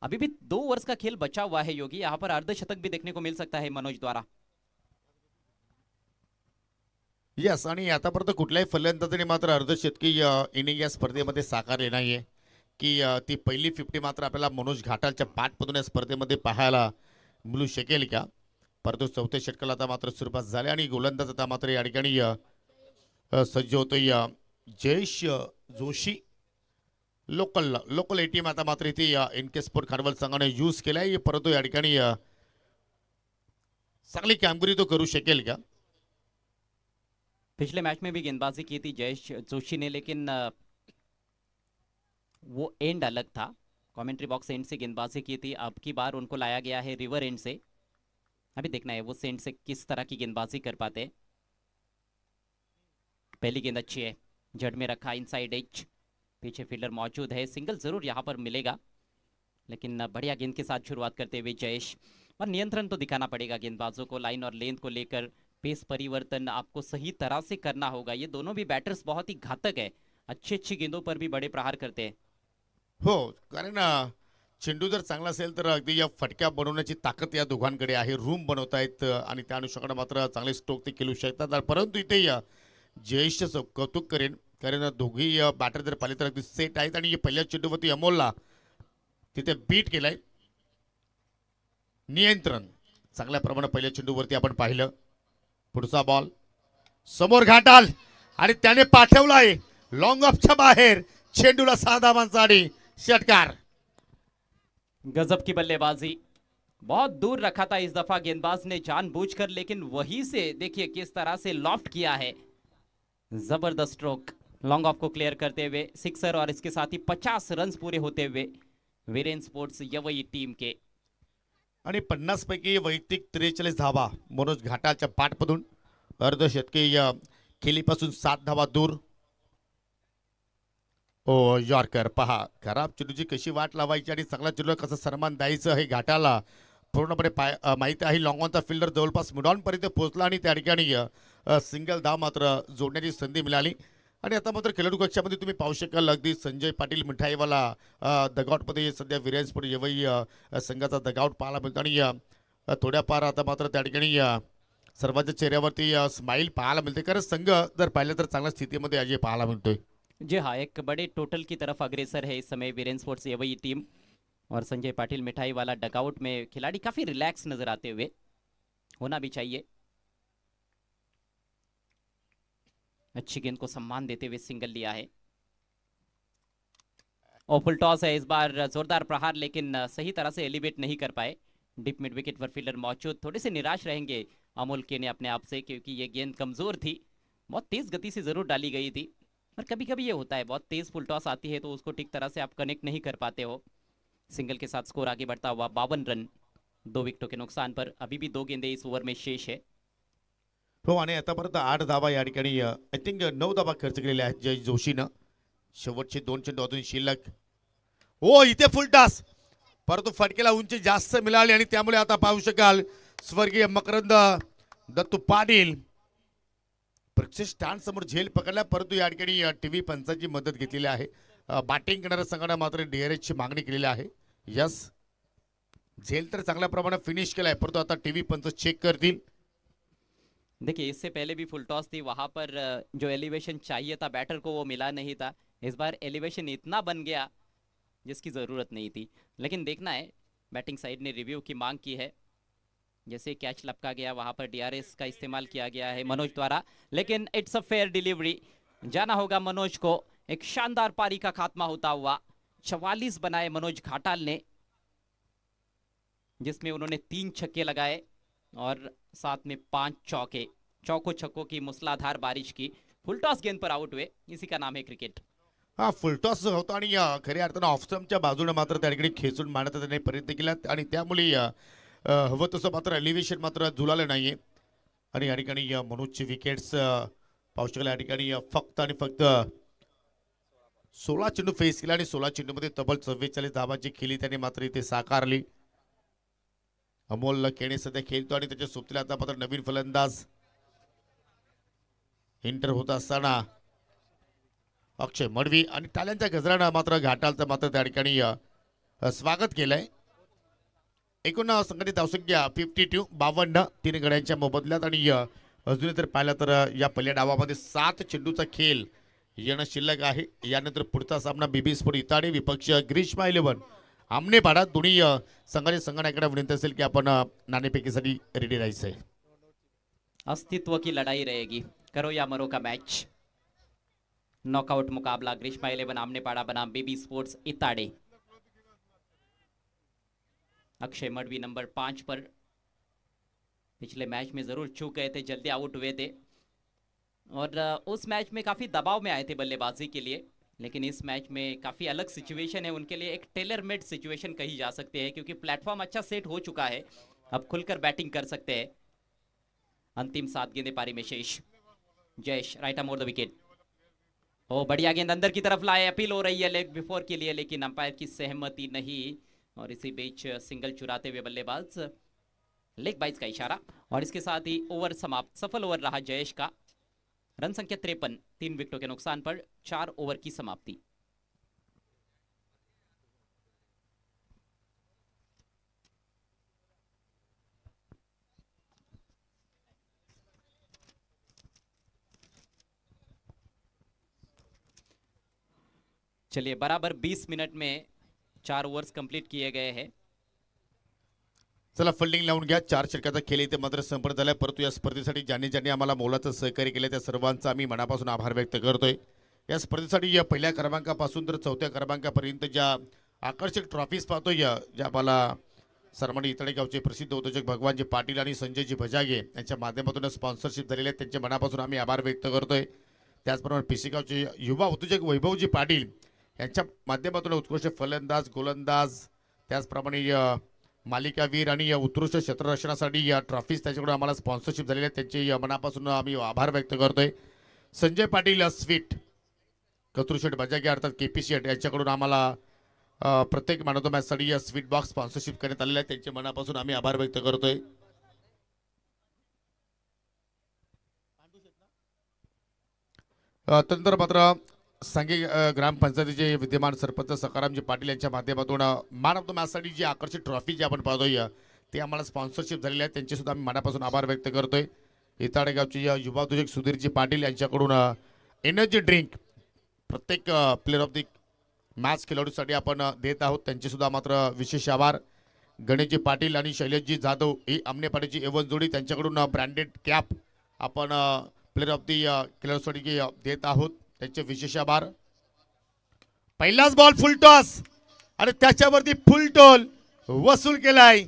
अभी भी 2 ओवर्स का खेल बचा हुआ है योगी, यहाँ पर अर्धशतक भी देखने को मिल सकता है मनोज द्वारा. यस. आणि आतापर्यंत कुठल्याही फलंदाजाने मात्र अर्धशतकी इनिंग या स्पर्धेमध्ये साकारले नाहीये. की ती पहिली 50 मात्र आपल्याला मनोज घाटालच्या बॅटमधून या स्पर्धेमध्ये पाहायला मिळू शकेल का. परंतु चौथ्या षटकाला आता मात्र सुरुवात झाली आणि गोलंदाज आता मात्र या ठिकाणी सज्ज होतोय जयेश जोशी. लोकल एटीएम आता मात्र इथे एनके स्पोर्ट खानवल संघाने यूज केलाय, परंतु या ठिकाणी चांगली कामगिरी तो करू शकेल का. पिछले मैच में भी गेंदबाजी की थी जयेश जोशी ने, लेकिन वो एंड अलग था. कमेंट्री बॉक्स एंड से गेंदबाजी की थी, अब की बार उनको लाया गया है रिवर एंड से. अभी देखना है वो एंड से किस तरह की गेंदबाजी कर पाते हैं. पहली गेंद अच्छी है, जड़ में रखा, इनसाइड एज, पीछे फील्डर मौजूद है, सिंगल जरूर यहां पर मिलेगा, लेकिन बढ़िया गेंद के साथ शुरुआत करते हुए जयेश. और नियंत्रण तो दिखाना पड़ेगा गेंदबाजों को, लाइन और लेंथ को लेकर पेस परिवर्तन आपको सही तरह से करना होगा. ये दोनों भी बैटर्स बहुत ही घातक है, अच्छी गेंदों पर भी बड़े प्रहार करते हैं. हो, कारण चेंडू जर चांगला असेल तर अगदी या फटक्या बनवण्याची ताकद या दोघांकडे आहे. रूम बनवतायत आणि त्या अनुषंगाने मात्र चांगले स्ट्रोक ते खेळू शकतात. परंतु इथे जयेशचं कौतुक करेन, कारण दोघी बॅटर जर पाहिले तर अगदी सेट आहेत. आणि पहिल्या चेंडूवरती अमोलला तिथे बीट केलंय. नियंत्रण चांगल्या प्रमाणात पहिल्या चेंडूवरती आपण पाहिलं. पुढचा बॉल समोर घाटाल आणि त्याने पाठवलाय लॉंग ऑफच्या बाहेर. चेंडूला 6 धावांचा आणि षटकार. गजब की बल्लेबाजी, बहुत दूर रखा था इस दफा गेंदबाज ने जानबूझकर, लेकिन वहीं से देखिए किस तरह से लॉफ्ट किया है। जबरदस्त स्ट्रोक, लॉन्ग ऑफ को क्लियर करते हुए सिक्सर और इसके साथ ही 50 रन पूरे होते हुए वीरेन स्पोर्ट्स यवई टीम के। आणि 50 पैकी वैयक्तिक 43 धावा मनोज घाटाच्या पाठमधून. अर्धशतकीय खेळीपासून 7 धावा दूर. ओ यॉर्कर पहा, खराब चेंडूची कशी वाट लावायची आणि चांगला चेंडूला कसं सन्मान द्यायचं हे घाटाला पूर्णपणे माहिती आहे. लॉंग ऑनचा फिल्डर जवळपास मिडॉन पर्यंत पोहोचला आणि त्या ठिकाणी सिंगल धाव मात्र जोडण्याची संधी मिळाली. आणि आता मात्र खेळाडू कक्षामध्ये तुम्ही पाहू शकाल अगदी संजय पाटील मिठाईवाला दगावटमध्ये सध्या विरेन स्पोर्ट यवई संघाचा दगावट पाहायला मिळतो. आणि थोड्याफार आता मात्र त्या ठिकाणी सर्वांच्या चेहऱ्यावरती स्माईल पाहायला मिळते, कारण संघ जर पाहिलं तर चांगल्या स्थितीमध्ये आज हे पाहायला मिळतोय. जी हाँ, एक बड़े टोटल की तरफ अग्रेसर है इस समय वीरेन स्पोर्ट्स यवई टीम। और संजय पाटिल मिठाई वाला डगआउट में खिलाड़ी काफी रिलैक्स नजर आते हुए, होना भी चाहिए। अच्छी गेंद को सम्मान देते हुए सिंगल लिया है। और फुल टॉस है इस बार, जोरदार प्रहार लेकिन सही तरह से एलिवेट नहीं कर पाए। डीप मिड विकेट पर फील्डर मौजूद, थोड़े से निराश रहेंगे अमोल के ने अपने आप से, क्योंकि ये गेंद कमजोर थी, बहुत तेज गति से जरूर डाली गई थी। और कभी कभी ये होता है, बहुत तेज फुल टॉस आती है तो उसको ठीक तरह से आप कनेक्ट नहीं कर पाते हो। सिंगल के साथ स्कोर आगे बढ़ता हुआ 52 रन 2 विकेटों के नुकसान पर। अभी भी 2 गेंदे इस ओवर में शेष है। हो, आणि आतापर्यंत 8 धावा या ठिकाणी आय थिंक 9 धावा खर्च केलेल्या आहेत जय जोशीनं. शेवटचे 2 चेंडू अजून शिल्लक. हो, इथे फुलटास, परंतु फटकेला उंची जास्त मिळाली आणि त्यामुळे आता पाहू शकाल स्वर्गीय मकरंद दत्तू पाटील प्रत्यक्ष स्टँड समोर झेल पकडला, परंतु या ठिकाणी टीव्ही पंचांची मदत घेतलेली आहे. बॅटिंग करणाऱ्या संघाने मात्र DRS ची मागणी केलेली आहे. यस, झेल तर चांगल्या प्रमाणात फिनिश केलाय, परंतु आता टीव्ही पंच चेक करतील. देखिए, इससे पहले भी फुल टॉस थी, वहां पर जो एलिवेशन चाहिए था बैटर को वो मिला नहीं था। इस बार एलिवेशन इतना बन गया जिसकी ज़रूरत नहीं थी। लेकिन देखना है, बैटिंग साइड ने रिव्यू की मांग की है। जैसे कैच लपका गया वहां पर DRS का इस्तेमाल किया गया है मनोज द्वारा, लेकिन इट्स अ फेयर डिलीवरी। जाना होगा मनोज को। एक शानदार पारी का खात्मा होता हुआ 44 बनाए मनोज घाटाल ने, जिसमें उन्होंने 3 छक्के लगाए और साथ में 5 चौके। चौकों छक्कों की मूसलाधार बारिश की। फुल टॉस गेंद पर आउट हुए, इसी का नाम है क्रिकेट। हा, फुलटॉस होता आणि खऱ्या अर्थानं ऑफस्टमच्या बाजूने मात्र त्या ठिकाणी खेचून मारण्याचा त्याने प्रयत्न केला आणि त्यामुळे हवं तसं मात्र एलिव्हेशन मात्र झुलालं नाहीये. आणि या ठिकाणी मनोजची विकेट्स पाहू शकाल या ठिकाणी फक्त आणि फक्त 16 चेंडू फेस केला आणि 16 चेंडूमध्ये तब्बल 44 धावांची खेळी त्याने मात्र इथे साकारली. अमोल केणे सध्या खेळतो आणि त्याच्या सोबतीला आता मात्र नवीन फलंदाज एंटर होत असताना अक्षय मडवी आणि टाळ्यांच्या गजरानं मात्र घाटालचं मात्र त्या ठिकाणी स्वागत केलंय. एकूण संघटित धावसंख्या 52, 52 3 गड्यांच्या मोबदल्यात. आणि अजूनही जर पाहिलं तर या पहिल्या डावामध्ये 7 चेंडूचा खेळ येणं शिल्लक आहे. यानंतर पुढचा सामना बीबी स्पोर्ट इताडे विपक्ष ग्रीष्मा 11 आमने पाडा. दोन्ही संघाच्या संघटनाकडे विनंती असेल की आपण नाणेफेकीसाठी रेडी राहायचंय. अस्तित्व की लड़ाई रहेगी, करो या मरो का मैच। नॉकआउट मुकाबला ग्रीष्मा 11 आमने पाड़ा बनाम बेबी स्पोर्ट्स इताड़े। अक्षय मडवी नंबर 5 पर। पिछले मैच में जरूर चूक गए थे, जल्दी आउट हुए थे और उस मैच में काफी दबाव में आए थे बल्लेबाजी के लिए। लेकिन इस मैच में काफी अलग सिचुएशन है उनके लिए, एक टेलर मेड सिचुएशन कही जा सकती है, क्योंकि प्लेटफॉर्म अच्छा सेट हो चुका है, अब खुलकर बैटिंग कर सकते हैं। अंतिम 7 गेंदे पारी में शेष। Jayesh right more the wicket. ओ बढ़िया गेंद अंदर की तरफ लाए, अपील हो रही है लेग बिफोर के लिए, लेकिन अंपायर की सहमति नहीं। और इसी बीच सिंगल चुराते हुए बल्लेबाज, लेग बाइज का इशारा। और इसके साथ ही ओवर समाप्त, सफल ओवर रहा जयेश का। रन संख्या 53, 3 विकेटों के नुकसान पर 4 ओवर की समाप्ति। चलिए, बराबर 20 मिनट में 4 ओव्हर्स कंप्लीट किए गए हैं. चला फल्डिंग लावून घ्या. 4 षटकाचा खेळ इथे मात्र संपन्न झालाय. परंतु या स्पर्धेसाठी ज्यांनी ज्यांनी आम्हाला मोलाचं सहकार्य केलं त्या सर्वांचा आम्ही मनापासून आभार व्यक्त करतोय. या स्पर्धेसाठी या पहिल्या क्रमांकापासून तर 4थ्या क्रमांकापर्यंत ज्या आकर्षक ट्रॉफीज पाहतोय, ज्या आम्हाला सरमणी इतळे गावचे प्रसिद्ध उद्योजक भगवानजी पाटील आणि संजयजी भजागे यांच्या माध्यमातून स्पॉन्सरशिप झालेले आहेत, त्यांच्या मनापासून आम्ही आभार व्यक्त करतोय. त्याचप्रमाणे पिसी गावचे युवा उद्योजक वैभवजी पाटील यांच्या माध्यमातून उत्कृष्ट फलंदाज, गोलंदाज, त्याचप्रमाणे मालिकावीर आणि उत्कृष्ट क्षेत्ररक्षणासाठी या ट्रॉफीज त्याच्याकडून आम्हाला स्पॉन्सरशिप झालेले आहेत, त्यांचे मनापासून आम्ही आभार व्यक्त करतोय. संजय पाटील स्वीट, कत्रुशेठ बजागे अर्थात केपी यांच्याकडून आम्हाला प्रत्येक मॅन ऑफ द मॅचसाठी या स्वीट बॉक्स स्पॉन्सरशिप करण्यात आलेले आहे, त्यांच्या मनापासून आम्ही आभार व्यक्त करतोय. तदनंतर मात्र सांगे ग्रामपंचायतीचे विद्यमान सरपंच सकारामजी पाटील यांच्या माध्यमातून मॅन ऑफ द मॅचसाठी जी आकर्षित ट्रॉफी जी आपण पाहतोय ते आम्हाला स्पॉन्सरशिप झालेली आहे, त्यांचे सुद्धा आम्ही मनापासून आभार व्यक्त करतोय. इताडे गावचे युवा उद्योजक सुधीरजी पाटील यांच्याकडून एनर्जी ड्रिंक प्रत्येक प्लेअर ऑफ द मॅच खेळाडूसाठी आपण देत आहोत, त्यांचे सुद्धा मात्र विशेष आभार. गणेशजी पाटील आणि शैलेशजी जाधव ही आमने पाटीलची एवन जोडी, त्यांच्याकडून ब्रँडेड कॅप आपण प्लेअर ऑफ द खेळाडूसाठी देत आहोत, त्यांचे विशेष आभार. पहिलाच बॉल फुल टॉस आणि त्याच्यावरती फुल टोल वसूल केलाय.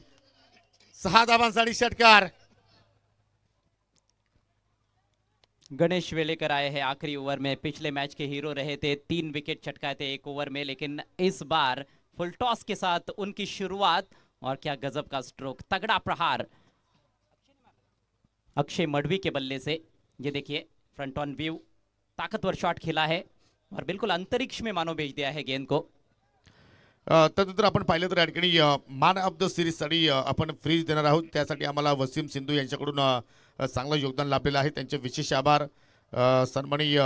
6 धावांसाठी षटकार. गणेश वेलेकर आए हैं आखिरी ओवर में. पिछले मैच के हीरो रहे थे, 3 विकेट चटकाए थे 1 ओवर में, लेकिन इस बार फुल टॉस के साथ उनकी शुरुआत और क्या गजब का स्ट्रोक, तगड़ा प्रहार अक्षय मडवी के बल्ले से. ये देखिए फ्रंट ऑन व्यू, ताकतवर शॉट खेला है और बिल्कुल अंतरिक्ष में मानो भेज दिया है गेंद को. तदनंतर आपण पाहिलं तर या ठिकाणी मॅन ऑफ द सिरीजसाठी आपण फ्रीज देणार आहोत, त्यासाठी आम्हाला वसीम सिंधू यांच्याकडून चांगलं योगदान लाभलेलं आहे, त्यांचे विशेष आभार. सन्माननीय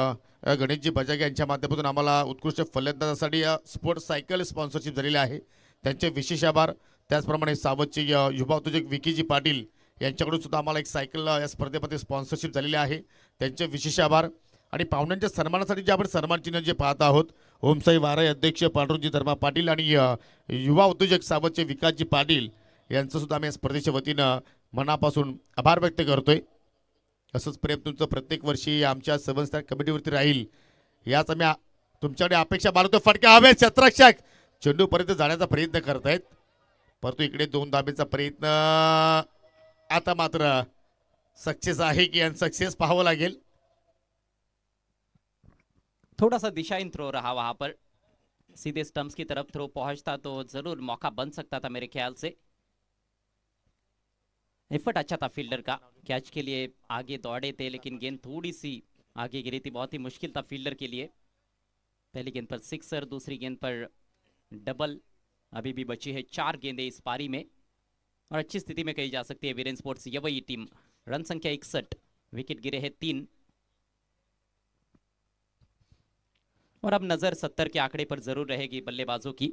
गणेशजी बजागे यांच्या माध्यमातून आम्हाला उत्कृष्ट फलंदाजासाठी स्पोर्ट्स सायकल स्पॉन्सरशिप झालेली आहे, त्यांचे विशेष आभार. त्याचप्रमाणे सावतचे युवा उद्योजक विकीजी पाटील यांच्याकडून सुद्धा आम्हाला एक सायकल या स्पर्धेमध्ये स्पॉन्सरशिप झालेली आहे, त्यांचे विशेष आभार. आणि पाहुण्यांच्या सन्मानासाठी जे आपण सन्मान चिन्ह जे पाहत आहोत, ओमसाई वाराय अध्यक्ष पांडुरंगजी धर्मा पाटील आणि युवा उद्योजक सावतचे विकासजी पाटील यांचं सुद्धा आम्ही या स्पर्धेच्या वतीनं मनापासून आभार व्यक्त करतोय. असंच प्रेम तुमचं प्रत्येक वर्षी आमच्या सबस्टार कमिटीवरती राहील, याच आम्ही तुमच्याकडे अपेक्षा बाळगतो. फटका हवे, क्षेत्ररक्षक चेंडूपर्यंत जाण्याचा प्रयत्न करतायत, परंतु इकडे 2 धाबेचा प्रयत्न आता मात्र सक्सेस आहे की अनसक्सेस पाहावं लागेल. थोड़ा सा दिशाहीन थ्रो रहा वहां पर, सीधे स्टंप्स की तरफ थ्रो पहुंचता तो जरूर मौका बन सकता था मेरे ख्याल से. एफर्ट अच्छा था फील्डर का, कैच के लिए आगे दौड़े थे लेकिन गेंद थोड़ी सी आगे गिरी थी, बहुत ही मुश्किल था फील्डर के लिए. पहली गेंद पर सिक्सर, दूसरी गेंद पर डबल. अभी भी बची है 4 गेंदें इस पारी में और अच्छी स्थिति में कही जा सकती है वीरेन स्पोर्ट्स यवई टीम. रन संख्या 61, विकेट गिरे हैं 3 और अब नजर 70 के आंकड़े पर जरूर रहेगी बल्लेबाजों की.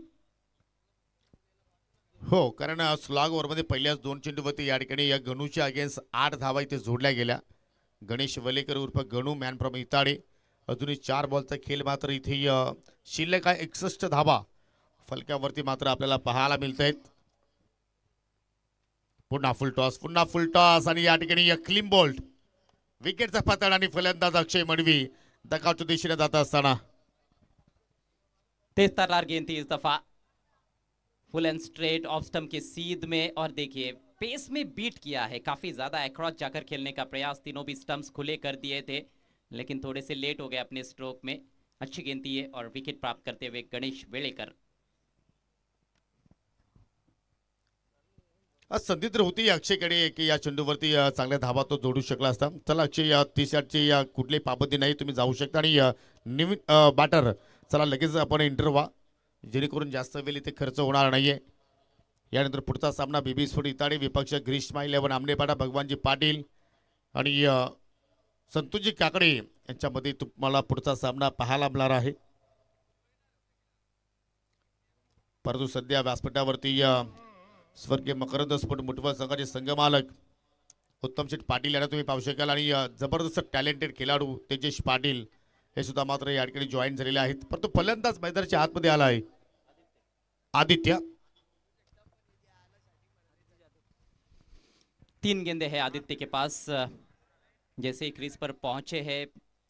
हो, कारण स्लॉग ओव्हरमध्ये पहिल्याच 2 चेंडूवरती या ठिकाणी या गणूच्या अगेन्स्ट 8 धावा इथे जोडल्या गेल्या. गणेश वलेकर उर्फ गणू मॅन फ्रॉम इताडे. अजूनही 4 बॉलचा खेळ मात्र इथे शिल्लक आहे. 61 धावा फलकावरती मात्र आपल्याला पाहायला मिळत आहेत. पुन्हा फुल टॉस, पुन्हा फुल टॉस आणि या ठिकाणी क्लीन बोल्ट, विकेटचा पतन आणि फलंदाज अक्षय मडवी दकावच्या दिशेने जात असताना. तेज तर्रार गेंद थी इस दफा, full and straight off stump के सीध में, और देखिए पेस में बीट किया है, काफी ज्यादा अक्रॉस जाकर खेलने का प्रयास. तीनों भी स्टंप्स खुले कर दिए थे लेकिन थोड़े से लेट हो गए अपने स्ट्रोक में. अच्छी गेंद थी है और विकेट प्राप्त करते हुए गणेश वेलेकर. आज संधी तर होती अक्षयकडे की या चेंडूवरती चांगल्या धावा तो जोडू शकला असता. चला अक्षय, 30 ची कुठलीही पाबंदी नाही, तुम्ही जाऊ शकता. आणि नवीन बॅटर चला लगेच आपण एंटर व्हा, जेणेकरून जास्त वेळ इथे खर्च होणार नाहीये. यानंतर पुढचा सामना बीबी स्पोर्ट इताडे विपक्ष ग्रीष्मा 11 आमनेपाडा भगवानजी पाटील आणि संतोषजी काकडे यांच्यामध्ये तुम्हाला पुढचा सामना पाहायला मिळणार आहे. परंतु सध्या व्यासपीठावरती स्वर्गीय मकरंद स्पोर्ट मुठवल संघाचे संघमालक उत्तमशेठ पाटील यांना तुम्ही पाहू शकाल आणि जबरदस्त टॅलेंटेड खेळाडू तेजेश पाटील हे सुद्धा मात्र या ठिकाणी जॉईन झालेले आहेत. परंतु फलंदाज मैदानाच्या आतमध्ये आला आहे. आदित्य. 3 गेंदे हैं आदित्य के पास। जैसे ही क्रीज पर पहुंचे हैं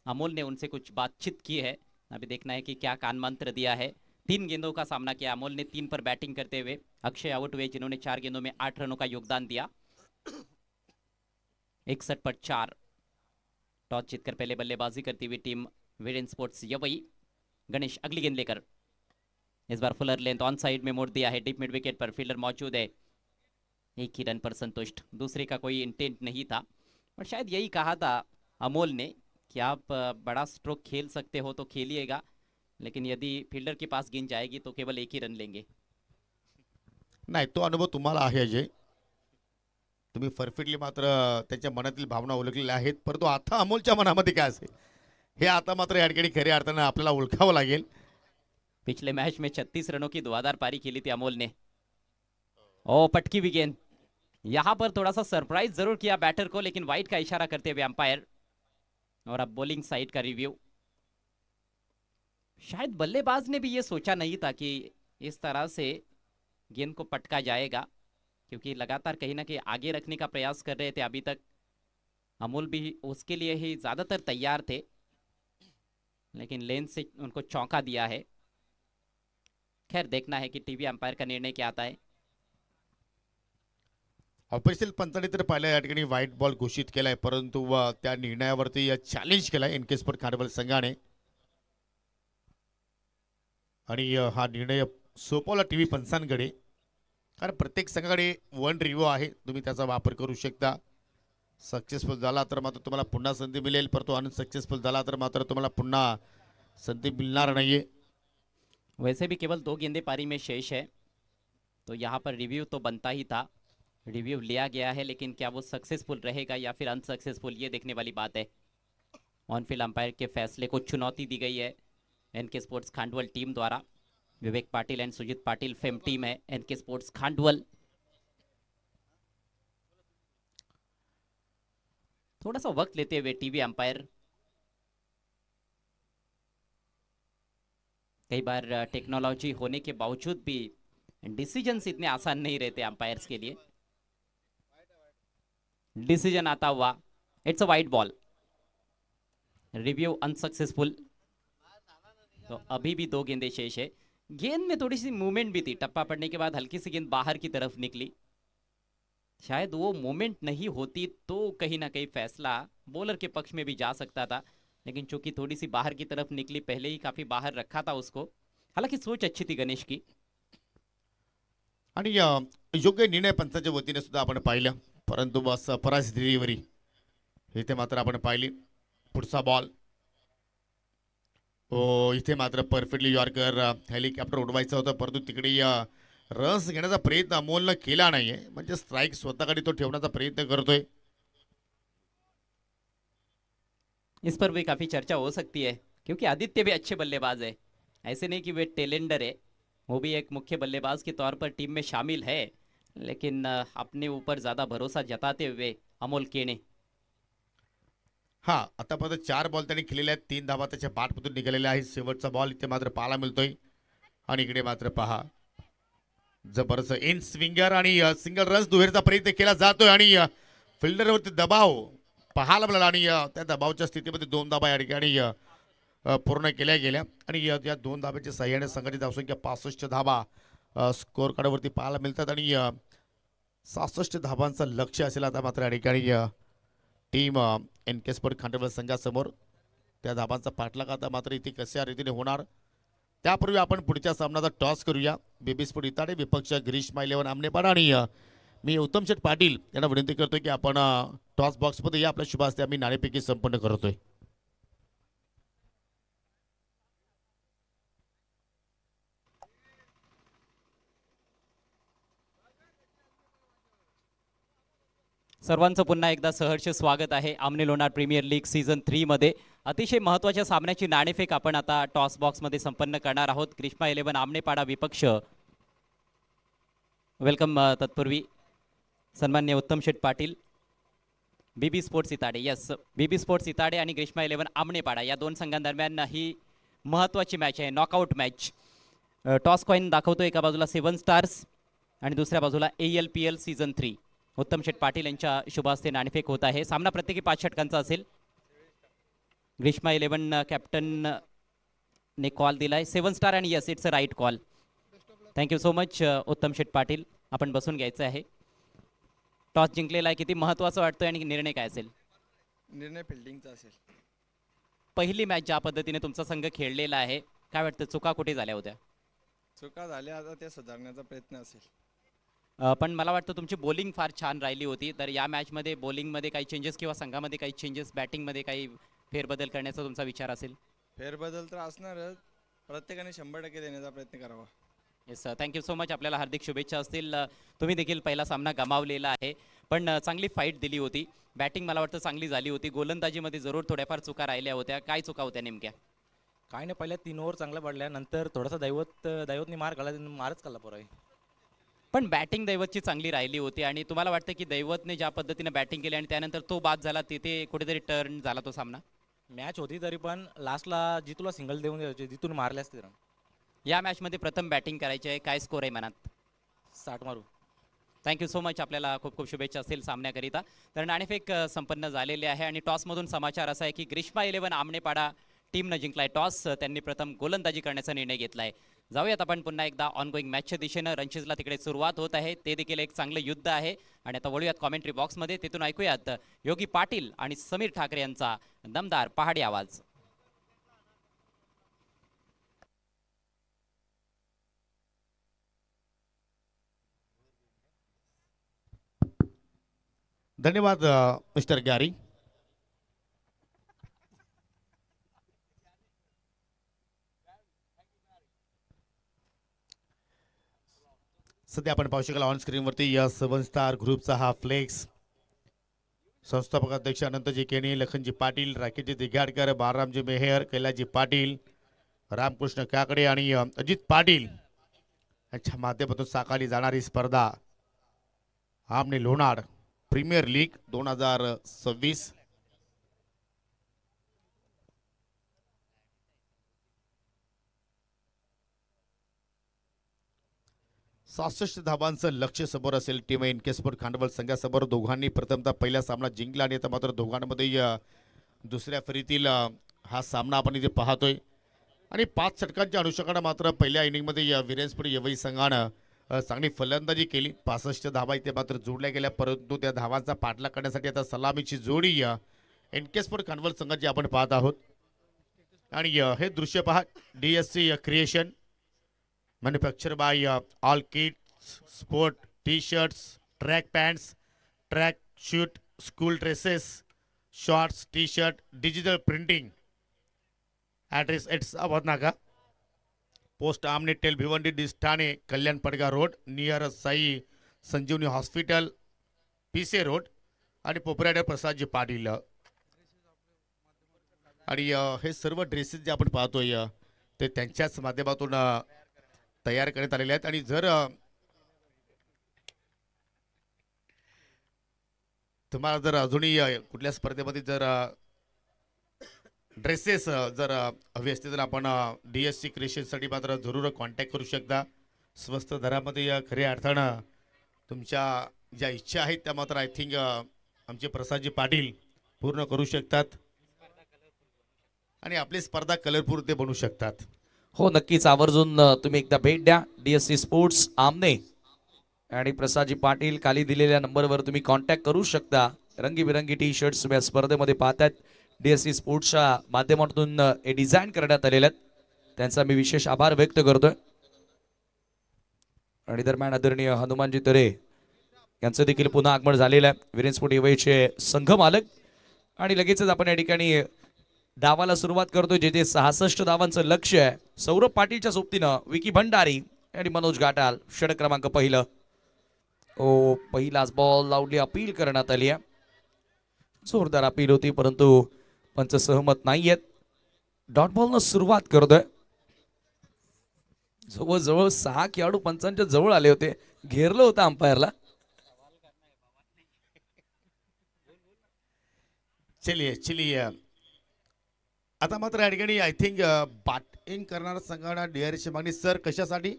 अमोल ने उनसे कुछ बातचीत की है। अभी देखना है कि क्या कान मंत्र दिया है। 3 गेंदों का सामना किया अमोल ने 3 पर बैटिंग करते हुए। अक्षय आउट हुए जिन्होंने 4 गेंदों में 8 रनों का योगदान दिया। 61 पर 4। टॉस जीतकर पहले बल्लेबाजी करती हुई टीम वीरेन स्पोर्ट्स यवई। गणेश अगली गेंद लेकर इस बार फुलर लेंथ ऑन साइड में मोड़ दिया है। डीप मिड विकेट पर फील्डर मौजूद है। एक ही रन पर संतुष्ट, दूसरे का कोई इंटेंट नहीं था। और शायद यही कहा था अमोल ने कि आप बड़ा स्ट्रोक खेल सकते हो तो खेलिएगा, लेकिन यदि फील्डर के पास गेंद जाएगी तो केवल एक ही रन लेंगे। नाही, तो अनुभव तुम्हाला आहे अजय. तुम्ही परफेक्टली मात्र त्याच्या मनातील भावना ओळखलेल्या आहेत. परंतु आता अमोलच्या मनामध्ये काय असेल हे आता मात्र या ठिकाणी खऱ्या अर्थानं आपल्याला ओळखावं लागेल. पिछले मैच में 36 रनों की धुआंधार पारी खेली थी अमोल ने। ओ पटकी हुई गेंद। यहां पर थोड़ा सा सरप्राइज जरूर किया बैटर को, लेकिन वाइड का इशारा करते हुए अंपायर। और अब बॉलिंग साइड का रिव्यू। शायद बल्लेबाज ने भी ये सोचा नहीं था कि इस तरह से गेंद को पटका जाएगा, क्योंकि लगातार कहीं ना कहीं आगे रखने का प्रयास कर रहे थे अभी तक। अमोल भी उसके लिए ही ज्यादातर तैयार थे, लेकिन लेंथ से उनको चौंका दिया है। खैर देखना है कि टीवी अंपायर का निर्णय क्या आता है। ऑफिशियल पंचाने तर पाहिलं या ठिकाणी व्हाईट बॉल घोषित केलाय, परंतु त्या निर्णयावरती चॅलेंज केलाय एनके स्पोर्ट खांडवल संघाने. आणि हा निर्णय सोपवला टीव्ही पंचांकडे, कारण प्रत्येक संघाकडे वन रिव्ह्यू आहे. तुम्ही त्याचा वापर करू शकता. सक्सेसफुल झाला तर मात्र तुम्हाला पुन्हा संधी मिळेल, परंतु अनसक्सेसफुल झाला तर मात्र तुम्हाला पुन्हा संधी मिळणार नाहीये. वैसे भी केवल 2 गेंदे पारी में शेष है, तो यहाँ पर रिव्यू तो बनता ही था। रिव्यू लिया गया है, लेकिन क्या वो सक्सेसफुल रहेगा या फिर अनसक्सेसफुल, ये देखने वाली बात है। ऑन फील्ड अंपायर के फैसले को चुनौती दी गई है एनके स्पोर्ट्स खांडवल टीम द्वारा। Vivek Patil and Sujit Patil fame team है एनके स्पोर्ट्स खांडवल। थोड़ा सा वक्त लेते हुए टीवी अंपायर। कई बार टेक्नोलॉजी होने के बावजूद भी डिसीजंस इतने आसान नहीं रहते अंपायर्स के लिए। डिसीजन आता हुआ, it's a wide ball. Review unsuccessful. तो अभी भी 2 गेंदे शेष है। गेंद में थोड़ी सी मूवमेंट भी थी, टप्पा पड़ने के बाद हल्की सी गेंद बाहर की तरफ निकली। शायद वो मूवमेंट नहीं होती तो कहीं ना कहीं फैसला बॉलर के पक्ष में भी जा सकता था, लेकिन चूंकि थोड़ी सी बाहर की तरफ निकली, पहले ही काफी बाहर रखा था उसको। हालांकि सोच अच्छी थी गणेश की। आणि योग्य निर्णय पंचाच्या वतीने सुद्धा आपण पाहिलं, परंतु बस पराजित डिलिव्हरी इथे मात्र आपण पाहिली. पुढचा बॉल इथे मात्र परफेक्टली यॉर्कर हेलिकॉप्टर उडवायचं होतं, परंतु तिकडे रन्स घेण्याचा प्रयत्न अमोलनं केला नाहीये. म्हणजे स्ट्राईक स्वतःकडे तो ठेवण्याचा प्रयत्न करतोय. इस पर भी काफी चर्चा हो सकती है, क्योंकि आदित्य भी अच्छे बल्लेबाज है। ऐसे नहीं कि वे टेलेंडर है, वो भी एक मुख्य बल्लेबाज के तौर पर टीम में शामिल है, लेकिन अपने ऊपर ज्यादा भरोसा जताते हुए अमोल केणे। हा, आतापर्यंत 4 बॉल त्यांनी खेळलेले आहेत. 3 धावा त्याच्या बॅटमधून निघालेल्या आहेत. शेवटचा बॉल इथे मात्र पाहायला मिळतोय. आणि इकडे मात्र पहा, जबरदस्त इन स्विंगर आणि सिंगल रन्स दुहेरीचा प्रयत्न केला जातोय आणि फिल्डरवरती दबाव पाहायला मिळाला आणि त्या दबावाच्या स्थितीमध्ये 2 धावा या ठिकाणी पूर्ण केल्या गेल्या. आणि या 2 धाब्याच्या सहाय्याने संघाची धावसंख्या 65 धावा स्कोअर कार्डवरती पाहायला मिळतात. आणि 66 धावांचं लक्ष्य असेल आता मात्र या ठिकाणी टीम एनके स्पोर्ट खांडवल संघासमोर. त्या धाबांचा पाठलाग आता मात्र इथे कशा रीतीने होणार, त्यापूर्वी आपण पुढच्या सामन्याचा टॉस करूया. बेबी स्पोर्ट इताडे विपक्ष ग्रीष्मा 11 आमनेपाडा. आणि मी उत्तम शेठ पाटील यांना विनंती करतोय की आपण टॉस बॉक्समध्ये या. आपल्या शुभ हस्ते आम्ही नाणेफेकी संपन्न करतोय. सर्वांचं पुन्हा एकदा सहर्ष स्वागत आहे आमने लोणार प्रीमियर लीग सीझन 3 मध्ये. अतिशय महत्त्वाच्या सामन्याची नाणेफेक आपण आता टॉस बॉक्स मध्ये संपन्न करणार आहोत. ग्रीष्मा 11 आमनेपाडा विपक्ष. वेलकम. तत्पूर्वी सन्मान्य Uttam Sheth Patil, BB sports Itade. Yes, BB sports Itade आणि ग्रीष्मा 11 आमनेपाडा या 2 संघांदरम्यान ही महत्त्वाची मॅच आहे, नॉकआउट मॅच. टॉस कॉईन दाखवतो एका बाजूला 7 स्टार्स आणि दुसऱ्या बाजूला ALPL सीझन 3 उत्तम शेठ पाटील यांच्या शुभ हस्ते नाणेफेक होत आहे. सामना प्रत्येकी 5 षटकांचा असेल. ग्रीष्मा 11 कॅप्टन ने कॉल दिलाय 7 स्टार आणि yes it's a write call. Thank you so much उत्तम शेठ पाटील. आपण बसून घ्यायचं आहे. टॉस जिंकलेला आहे, किती महत्त्वाचं वाटतंय आणि निर्णय काय असेल? निर्णय फिल्डिंगचा असेल. पहिली मॅच ज्या पद्धतीने तुमचा संघ खेळलेला आहे, काय वाटतं चुका कुठे झाल्या होत्या? चुका झाल्या, आता ते सुधारण्याचा प्रयत्न असेल. पण मला वाटतं तुमची बॉलिंग फार छान राहिली होती. तर या मॅचमध्ये बॉलिंगमध्ये काही चेंजेस किंवा संघामध्ये काही चेंजेस, बॅटिंगमध्ये काही फेरबदल करण्याचा तुमचा विचार असेल? फेरबदल तर असणारच. प्रत्येकाने 100% देण्याचा प्रयत्न करावा. Yes sir, thank you so much. आपल्याला हार्दिक शुभेच्छा असतील. तुम्ही देखील पहिला सामना गमावलेला आहे, पण चांगली फाईट दिली होती. बॅटिंग मला वाटतं चांगली झाली होती. गोलंदाजीमध्ये जरूर थोड्याफार चुका राहिल्या होत्या. काय चुका होत्या नेमक्या? काय नाही, पहिल्या 3 ओव्हर चांगल्या पडल्या, नंतर थोडासा दैवतनी मार काढला, मारच काढला पोरावी. पण बॅटिंग दैवतची चांगली राहिली होती आणि तुम्हाला वाटतं की दैवतने ज्या पद्धतीने बॅटिंग केली आणि त्यानंतर तो बाद झाला, तिथे कुठेतरी टर्न झाला तो सामना? मॅच होती तरी पण लास्टला जितूला सिंगल देऊन द्यायचे, जिथून मारले असते रन. या मॅचमध्ये प्रथम बॅटिंग करायची आहे. काय स्कोर आहे मनात? 60 मारू. Thank you so much. आपल्याला खूप खूप शुभेच्छा असतील सामन्याकरिता. तर नाणेफेक संपन्न झालेले आहे आणि टॉसमधून समाचार असा आहे की ग्रीष्मा 11 आमनेपाडा टीमनं जिंकलाय टॉस. त्यांनी प्रथम गोलंदाजी करण्याचा निर्णय घेतलाय. जाऊयात आपण पुन्हा एकदा ऑनगोईंग मॅचच्या दिशेनं. रणशिजला तिकडे सुरुवात होत आहे, ते देखील एक चांगलं युद्ध आहे. आणि आता वळूयात कॉमेंट्री बॉक्समध्ये. तिथून ऐकूयात योगी पाटील आणि समीर ठाकरे यांचा दमदार पहाडी आवाज. धन्यवाद मिस्टर गॅरी. सध्या आपण पाहू शकाल ऑन स्क्रीनवरती या 7 स्टार ग्रुपचा हा फ्लेक्स. संस्थापक अध्यक्ष अनंतजी केणी, लखनजी पाटील, राकेशजी दिघाडकर, बाळरामजी मेहर, कैलासजी पाटील, रामकृष्ण काकडे आणि अजित पाटील यांच्या माध्यमातून साकारली जाणारी स्पर्धा आमने लोणार प्रीमियर लीग 2026. सहासष्ट धावांचं लक्ष्य समोर असेल टीम NK स्पोर्ट खांडवल संघासमोर. दोघांनी प्रथमतः पहिला सामना जिंकला आणि आता मात्र दोघांमध्ये दुसऱ्या फेरीतील हा सामना आपण इथे पाहतोय. आणि 5 षटकांच्या अनुषंगाने मात्र पहिल्या इनिंगमध्ये विरेंजपूर यवई संघानं चांगली फलंदाजी केली. 65 धावा इथे मात्र जोडल्या गेल्या, परंतु त्या धावांचा पाठलाग करण्यासाठी आता सलामीची जोडी NK स्पोर्ट खांडवल संघाची आपण पाहत आहोत. आणि हे दृश्य पहा. DSC creation manufacture by all kits sport T shirts, track pants, track suit, school dresses, shorts, T shirt, digital printing. Address at Ahmednaka, post Aamne टेल Bhiwandi dist Thane, Kalyan Padgha road near Sai Sanjeevani hospital Pise road आणि पोपराडे प्रसादजी पाटील. आणि हे सर्व ड्रेसेस जे आपण पाहतोय ते त्यांच्याच माध्यमातून तयार करण्यात आलेले आहेत. आणि जर तुम्हाला जर अजूनही कुठल्या स्पर्धेमध्ये जर ड्रेसेस जर हवे असतील तर आपण DSC क्रिएशनसाठी मात्र जरूर कॉन्टॅक्ट करू शकता. स्वस्त दरामध्ये खऱ्या अर्थानं तुमच्या ज्या इच्छा आहेत त्या मात्र आय थिंक आमचे प्रसादजी पाटील पूर्ण करू शकतात आणि आपली स्पर्धा कलरफुल ते बनवू शकतात. हो, नक्कीच आवर्जून तुम्ही एकदा भेट द्या. DSC स्पोर्ट्स आमने आणि प्रसादजी पाटील खाली दिलेल्या नंबरवर तुम्ही कॉन्टॅक्ट करू शकता. रंगीबिरंगी टी शर्ट्स या स्पर्धेमध्ये पाहतात. DSC स्पोर्ट्सच्या माध्यमातून हे डिझाईन करण्यात आलेले आहेत, त्यांचा मी विशेष आभार व्यक्त करतोय. आणि दरम्यान आदरणीय हनुमानजी तरे यांचं देखील पुन्हा आगमन झालेलं आहे. विरेंजपूर यवईचे संघ मालक. आणि लगेचच आपण या ठिकाणी डावाला सुरुवात करतोय. जे 66 धावांचं लक्ष्य आहे. सौरभ पाटीलच्या सोबतीनं विकी भंडारी आणि मनोज घाटाल. षटक क्रमांक पहिलं. पहिलाच बॉल लावली, अपील करण्यात आली आहे. जोरदार अपील होती, परंतु पंच सहमत नाहीयेत. डॉट बॉलनं सुरुवात करतोय. जवळजवळ 6 खेळाडू पंचांच्या जवळ आले होते, घेरलं होतं अंपायरला. चलिए आता मात्र या ठिकाणी आय थिंक बॅटिंग करणारा संघाला DRS ची मागणी. सर कशासाठी?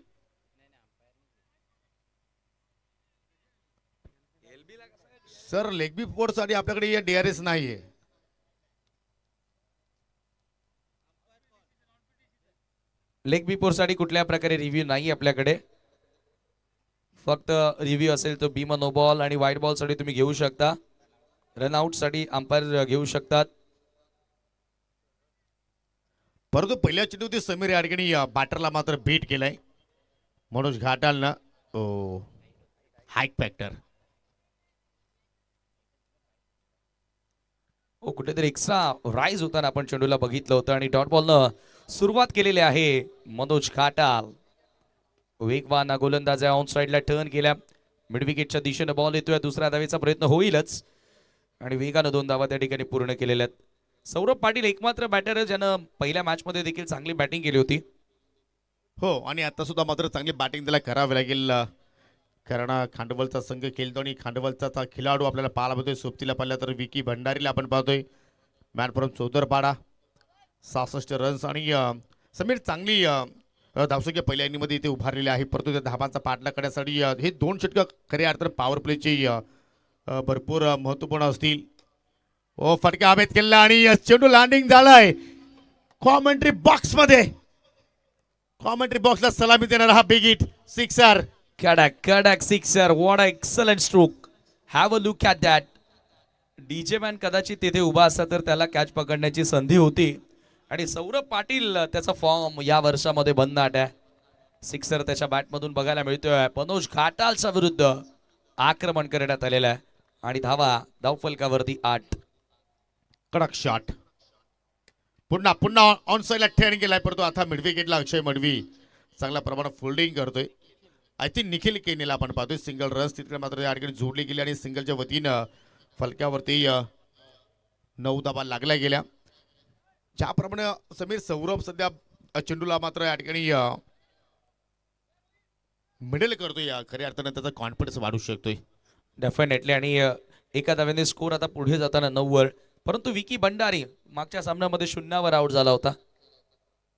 सर लेग बी साठी आपल्याकडे DRS नाहीये. लेग बिफोर साठी कुठल्या प्रकारे रिव्ह्यू नाही आपल्याकडे. फक्त रिव्ह्यू असेल तो बीमा नो बॉल आणि वाईट बॉल साठी तुम्ही घेऊ शकता. रनआउट साठी अंपायर घेऊ शकतात. परंतु पहिल्या चेंडूवरती समीर या ठिकाणी बॅटरला मात्र बीट केलाय. मनोज घाटालनं हाईक फॅक्टर. कुठेतरी एक्स्ट्रा राईज होताना आपण चेंडूला बघितलं होतं आणि डॉट बॉलनं सुरुवात केलेली आहे मनोज घाटाल. वेगवान गोलंदाज ऑन साइडला टर्न केल्या. मिड विकेटच्या दिशेने बॉल येतोय. दुसऱ्या धावेचा प्रयत्न होईलच आणि वेगानं 2 धावा त्या ठिकाणी पूर्ण केलेल्या आहेत. सौरभ पाटील एकमात्र बॅटर ज्यानं पहिल्या मॅच मध्ये देखील चांगली बॅटिंग केली होती. हो आणि आता सुद्धा मात्र चांगली बॅटिंग त्याला करावी लागेल. कारण खांडवलचा संघ खेळतो आणि खांडवलचा खेळाडू आपल्याला पाहायला पाहतोय. सोबतीला पाहिला तर विकी भंडारीला आपण पाहतोय. मॅन फ्रॉम चौदरपाडा 66 रन्स आणि समीर चांगली धावसंख्या पहिल्या इनिंगमध्ये इथे उभारलेली आहे. परंतु त्या धाबांचा पाठलाग करण्यासाठी हे 2 षटकं खऱ्या अर्थानं पॉवर प्लेचे भरपूर महत्वपूर्ण असतील. फटका हवेत केला आणि चेंडू लँडिंग झालाय कॉमेंट्री बॉक्स मध्ये. कॉमेंट्री बॉक्सला सलामी देणारा हा बिग हिट सिक्सर. कडक sixer. What a excellent stroke. Have a look at that. DJ man कदाचित तिथे उभा असता तर त्याला कॅच पकडण्याची संधी होती. आणि सौरभ पाटील त्याचा फॉर्म या वर्षामध्ये भन्नाट आहे. सिक्सर त्याच्या बॅटमधून बघायला मिळतोय. मनोज घाटालच्या विरुद्ध आक्रमण करण्यात आलेलं आहे आणि धावफलकावरती 8. कडक शॉट. पुन्हा ऑन साइडला टर्न केलाय. परंतु आता मिड विकेटला अक्षय मडवी चांगल्या प्रमाणात फोल्डिंग करतोय. आय थिंक निखिल केनीला आपण पाहतोय. सिंगल रन्स तिकडे मात्र या ठिकाणी जोडली गेली आणि सिंगलच्या वतीनं फलक्यावरती 9 धावा लागल्या गेल्या. ज्याप्रमाणे समीर सौरभ सध्या चेंडूला मात्र या ठिकाणी मिडल करतोय. खऱ्या अर्थानं त्याचा कॉन्फिडन्स वाढू शकतोय डेफिनेटली. आणि एका धाव्याने स्कोर आता पुढे जाताना 9 वर. परंतु विकी भंडारी मागच्या सामन्यामध्ये 0 आउट झाला होता.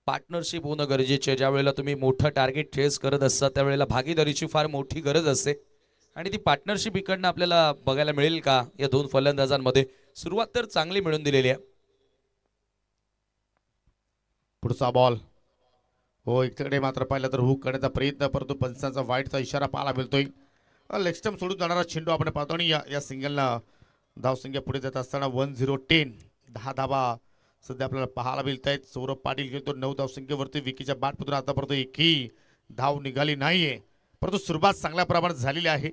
पार्टनरशिप होणं गरजेचे. ज्या वेळेला तुम्ही मोठं टार्गेट चेस करत असता त्यावेळेला भागीदारीची फार मोठी गरज असते आणि ती पार्टनरशिप इकडनं आपल्याला बघायला मिळेल का या 2 फलंदाजांमध्ये. सुरुवात तर चांगली मिळून दिलेली आहे. पुढचा बॉल. इकडे मात्र पाहिलं तर हुक करण्याचा प्रयत्न. परंतु पंचांचा वाईटचा इशारा पाहायला मिळतोय. लेग स्टंप सोडून जाणारा चेंडू आपण पाहतो आणि या सिंगलला धावसंख्या पुढे जात असताना 10-10. 10 धावा सध्या आपल्याला पाहायला मिळत आहेत. सौरभ पाटील खेळतो 9 धावसंख्येवरती. विकीच्या बॅटमधून आतापर्यंत एकही धाव निघाली नाहीये. परंतु सुरुवात चांगल्या प्रमाणात झालेली आहे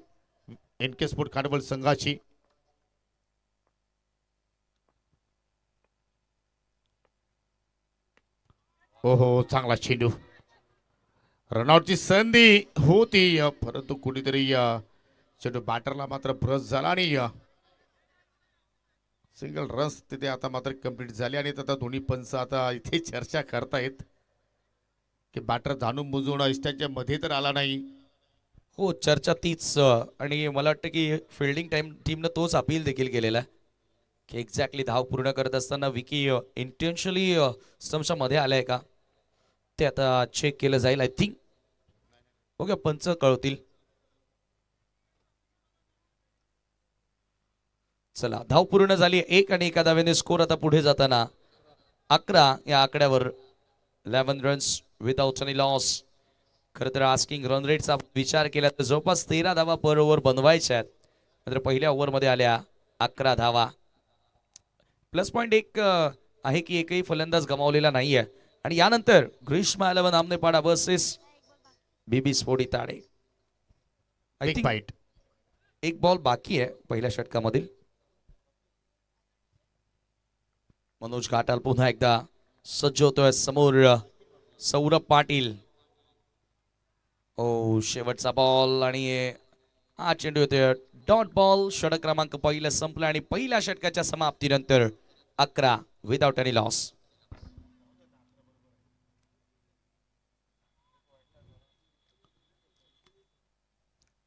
NK स्पोर्ट खांडवल संघाची. चांगला चेंडू. रनआउटची संधी होती परंतु कुठेतरी चेंडू बॅटरला मात्र ब्रश झाला आणि सिंगल रन्स तिथे आता मात्र कंप्लीट झाले. आणि आता दोन्ही पंच आता इथे चर्चा करतायत की बॅटर जाणून बुजवणं इष्टाच्या मध्ये तर आला नाही. हो, चर्चा तीच. आणि मला वाटतं की फिल्डिंग टीमनं तोच अपील देखील केलेला आहे की एक्झॅक्टली धाव पूर्ण करत असताना विकी इंटेन्शनली स्टंप्सच्या मध्ये आलाय का ते आता चेक केलं जाईल. आय थिंक ओके पंच कळवतील. चला, धाव पूर्ण झाली 1 आणि एका धावेने स्कोर आता पुढे जाताना 11 या आकड्यावर. 11 रन्स विदाउट एनी लॉस. खरं तर आस्किंग रन रेटचा विचार केला तर जवळपास 13 धावा पर ओव्हर बनवायच्या आहेत. मात्र पहिल्या ओव्हरमध्ये आल्या 11 धावा. प्लस पॉईंट एक आहे की एकही फलंदाज गमावलेला नाहीये. आणि यानंतर Grishma 11 Aamnepada versus BB sport Itade. I think एक बॉल बाकी आहे पहिल्या षटकामधील. मनोज घाटाल पुन्हा एकदा सज्ज होतोय समोर. सौरभ पाटील. शेवटचा बॉल आणि हा चेंडू येतोय डॉट बॉल. षटक क्रमांक पहिला संपला आणि पहिल्या षटकाच्या समाप्तीनंतर 11 विदाउट एनी लॉस.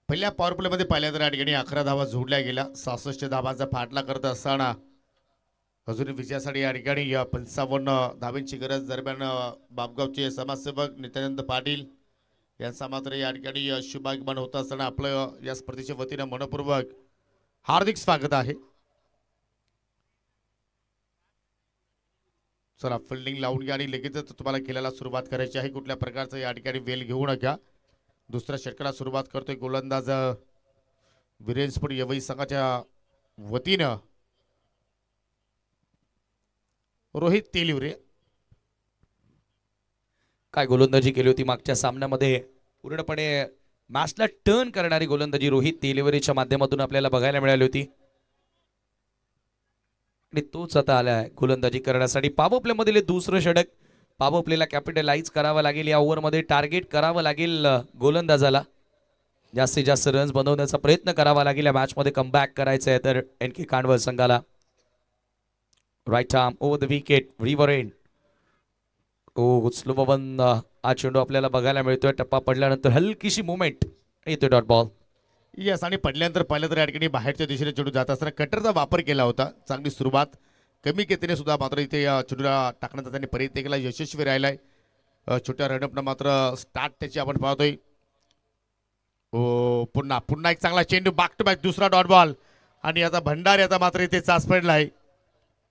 पहिल्या पॉवर प्ले मध्ये पाहिल्या तर या ठिकाणी 11 धावा जोडल्या गेल्या. 66 धावांचा फाटला करत असताना अजून विजयासाठी या ठिकाणी 55 धाब्यांची गरज दरम्यान बापगावचे समाजसेवक नित्यानंद पाटील यांचा मात्र या ठिकाणी शुभागमन होत असताना आपलं या स्पर्धेच्या वतीनं मनपूर्वक हार्दिक स्वागत आहे. चला फिल्डिंग लावून घ्या आणि लगेचच तुम्हाला खेळायला सुरुवात करायची आहे. कुठल्या प्रकारचं या ठिकाणी वेल घेऊ नका. दुसऱ्या षटकाला सुरुवात करतोय गोलंदाज वीरेंद्र यवई संघाच्या वतीनं रोहित तेलिवरे. काय गोलंदाजी केली होती मागच्या सामन्यामध्ये. पूर्णपणे मॅचला टर्न करणारी गोलंदाजी रोहित तेलिवरेच्या माध्यमातून आपल्याला बघायला मिळाली होती आणि तोच आता आलाय गोलंदाजी करण्यासाठी. पॉवर प्ले मधील दुसरं षटक. पॉवर प्लेला कॅपिटलाइज करावं लागेल. या ओव्हरमध्ये टार्गेट करावं लागेल गोलंदाजाला. जास्तीत जास्त रन्स बनवण्याचा प्रयत्न करावा लागेल. या मॅचमध्ये कमबॅक करायचं आहे तर एनके कांडवल संघाला. Right arm over the wicket river end. Slow पवन हा चेंडू आपल्याला बघायला मिळतोय. टप्पा पडल्यानंतर हलकीशी मुवमेंट येतोय डॉट बॉल. यस आणि पडल्यानंतर पाहिलं तर या ठिकाणी बाहेरच्या दिशेने चेंडू जात असताना कटरचा वापर केला होता. चांगली सुरुवात कमी गतीने सुद्धा मात्र इथे या चेंडूला टाकण्याचा त्यांनी प्रयत्न केला. यशस्वी राहिलाय. छोट्या रनअपनं मात्र स्टार्ट त्याची आपण पाहतोय. पुन्हा एक चांगला चेंडू बॅक टू बॅक दुसरा डॉट बॉल आणि आता भंडार याचा मात्र इथे चाच पडलाय.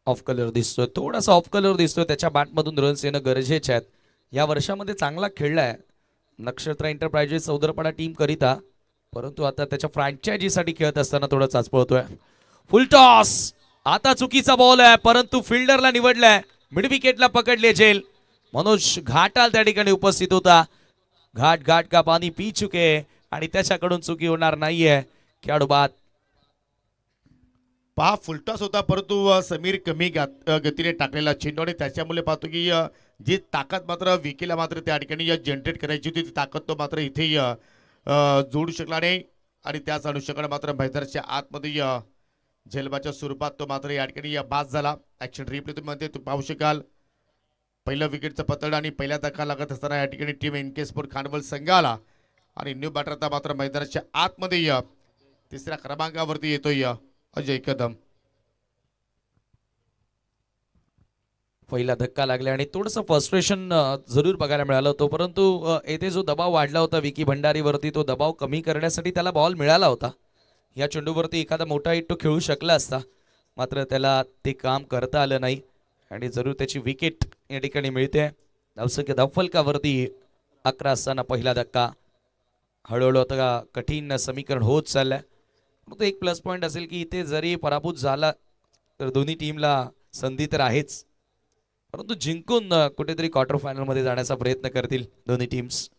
ऑफ कलर दिसतोय. थोडासा ऑफ कलर दिसतोय. त्याच्या बॅटमधून रन्स येणं गरजेचे आहेत. या वर्षामध्ये चांगला खेळलाय नक्षत्र एंटरप्राइजेस चौदरपाडा टीम करिता, परंतु आता त्याच्या फ्रँचायझीसाठी खेळत असताना थोडा चाचपळतोय. फुल टॉस. आता चुकीचा बॉल आहे परंतु फिल्डरला निवडलाय. मिड विकेटला पकडले जेल. मनोज घाटाल त्या ठिकाणी उपस्थित होता. घाट का पाणी पी चुके आणि त्याच्याकडून चुकी होणार नाहीये. खेळाडू बाद. पहा फुलटॉस होता परंतु समीर कमी गतीने टाकलेला चेंडू आणि त्याच्यामुळे पाहतो की जी ताकद मात्र विकेला मात्र त्या ठिकाणी जनरेट करायची होती ती ताकद तो मात्र इथे जोडू शकला नाही आणि त्याच अनुषंगाने मात्र मैदानाच्या आतमध्ये झेलबाच्या स्वरूपात तो मात्र या ठिकाणी बाद झाला. ऍक्शन रिप्ले तुम्ही पाहू शकाल. पहिलं विकेटचं पतड आणि पहिल्या धक्का लागत असताना या ठिकाणी टीम एनके स्पोर्ट खानवल संघाला आणि न्यू बॅटर आता मात्र मैदानाच्या आतमध्ये तिसऱ्या क्रमांकावरती येतोय अजय कदम. पहिला धक्का लागला आणि थोडंसं फ्रस्ट्रेशन जरूर बघायला मिळालं होतं, परंतु येथे जो दबाव वाढला होता विकी भंडारीवरती तो दबाव कमी करण्यासाठी त्याला बॉल मिळाला होता. या चेंडूवरती एखादा मोठा हिट तो खेळू शकला असता, मात्र त्याला ते काम करता आलं नाही आणि जरूर त्याची विकेट या ठिकाणी मिळते. धावसंख्या धावफलकावरती 11 असताना पहिला धक्का. हळूहळू आता कठीण समीकरण होत चाललंय. फक्त एक प्लस पॉईंट असेल की इथे जरी पराभूत झाला तर दोन्ही टीमला संधी तर आहेच, परंतु जिंकून कुठेतरी क्वार्टर फायनल मध्ये जाण्याचा प्रयत्न करतील दोन्ही टीम्स.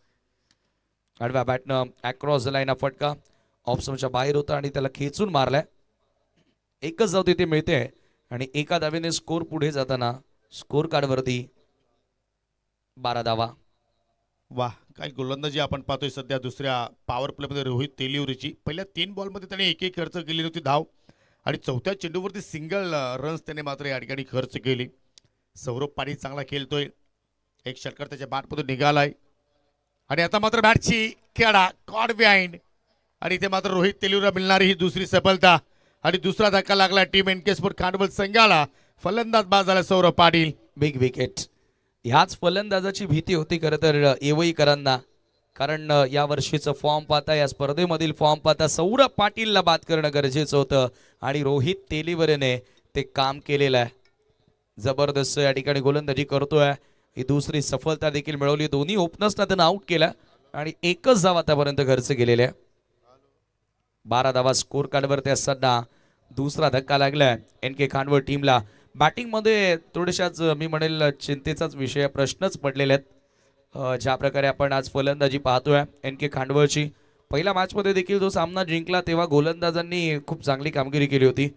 आडव्या बॅटनं अक्रॉस द लाईन हा फटका ऑप्शनच्या बाहेर होता आणि त्याला खेचून मारलाय. एकच धाव तिथे मिळते आणि एका धावेने स्कोर पुढे जाताना स्कोर कार्डवरती 12 धावा. वाह काय गोलंदाजी आपण पाहतोय सध्या दुसऱ्या पॉवर प्लेमध्ये रोहित तेलिवरीची. पहिल्या 3 बॉलमध्ये त्याने एक खर्च केली होती धाव आणि चौथ्या चेंडूवरती सिंगल रन्स त्याने मात्र या ठिकाणी खर्च केली. सौरभ पाटील चांगला खेळतोय. एक षटकार त्याच्या बॅटमधून निघालाय आणि आता मात्र बॅटची खेळा कॉड बिहाइंड आणि इथे मात्र रोहित तेलिवरा मिळणारी ही दुसरी सफलता आणि दुसरा धक्का लागला टीम एनके स्पोर्ट खानवल संघाला. फलंदाज बाद झाला सौरभ पाटील. Big wicket. ह्याच फलंदाजाची भीती होती खरं तर येवईकरांना, कारण या वर्षीचं फॉर्म पाहता या स्पर्धेमधील फॉर्म पाहता सौरभ पाटीलला बाद करणं गरजेचं होतं आणि रोहित तेलिवरेने ते काम केलेलं आहे. जबरदस्त या ठिकाणी गोलंदाजी करतोय. ही दुसरी सफलता देखील मिळवली. दोन्ही ओपनर्सना त्यानं आउट केला आणि एकच धाव आतापर्यंत खर्च केलेले आहे. 12 धावा स्कोर कार्डवरती असताना दुसरा धक्का लागलाय एनके खानवल टीमला. बॅटिंगमध्ये थोडेशाच मी म्हणेल चिंतेचाच विषय प्रश्नच पडलेले आहेत. ज्या प्रकारे आपण आज फलंदाजी पाहतोय एनके खानवलची. पहिल्या मॅचमध्ये देखील जो सामना जिंकला तेव्हा गोलंदाजांनी खूप चांगली कामगिरी केली होती,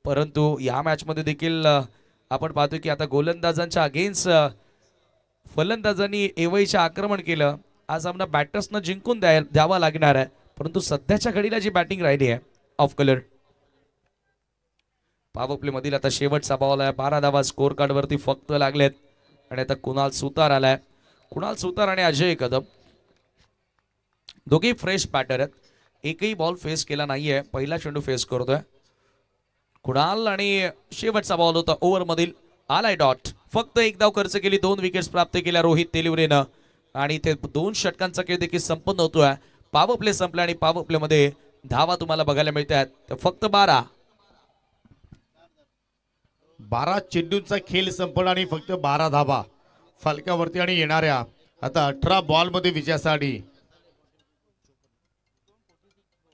परंतु या मॅचमध्ये देखील आपण पाहतोय की आता गोलंदाजांच्या अगेन्स्ट फलंदाजांनी एवईचे आक्रमण केलं. हा सामना बॅटर्सनं जिंकून द्यावा लागणार आहे, परंतु सध्याच्या घडीला जी बॅटिंग राहिली आहे ऑफ कलर. पॉवर प्ले मधील आता शेवटचा बॉल आहे. 12 धावा स्कोर कार्डवरती फक्त लागलेत आणि आता कुणाल सुतार आलाय. कुणाल सुतार आणि अजय कदम दोघेही फ्रेश बॅटर आहेत. एकही बॉल फेस केला नाहीये. पहिला चेंडू फेस करतोय. कुणाल आणि शेवटचा बॉल होता ओव्हर मधील, आलाय डॉट. फक्त एक धाव खर्च केली, 2 विकेट्स प्राप्त केल्या रोहित तेलिवरेनं आणि ते 2 षटकांचा खेळ देखील संपन्न होतोय. पॉवर प्ले संपला आणि पॉवर प्ले मध्ये धावा तुम्हाला बघायला मिळतात फक्त 12. 12 चेंडूंचा खेळ संपला आणि फक्त 12 धावा फलकावरती आणि येणाऱ्या आता 18 बॉल मध्ये विजयासाठी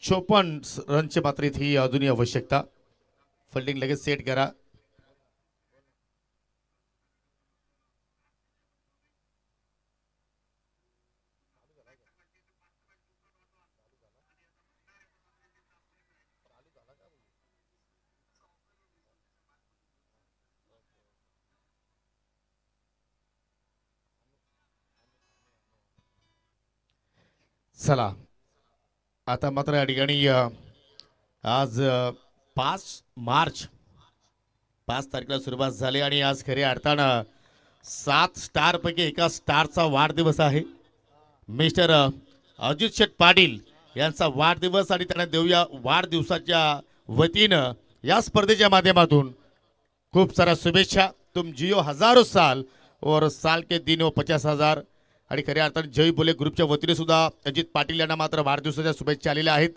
54 रनची मात्र ही अजूनही आवश्यकता. फिल्डिंग लगेच सेट करा. चला आता मात्र या ठिकाणी आज 5 मार्च 5 तारखेला सुरुवात झाली आणि आज खऱ्या अर्थानं 7 स्टार पैकी एका स्टारचा वाढदिवस आहे. मिस्टर अजित शेठ पाटील यांचा वाढदिवस आणि त्यांना देऊया वाढदिवसाच्या वतीनं या स्पर्धेच्या माध्यमातून खूप साऱ्या शुभेच्छा. तुम जियो हजारो साल और साल के दिन व 50,000. आणि खऱ्या अर्थाने जय बोले ग्रुपच्या वतीने सुद्धा अजित पाटील यांना मात्र वाढदिवसाच्या शुभेच्छा आलेल्या आहेत.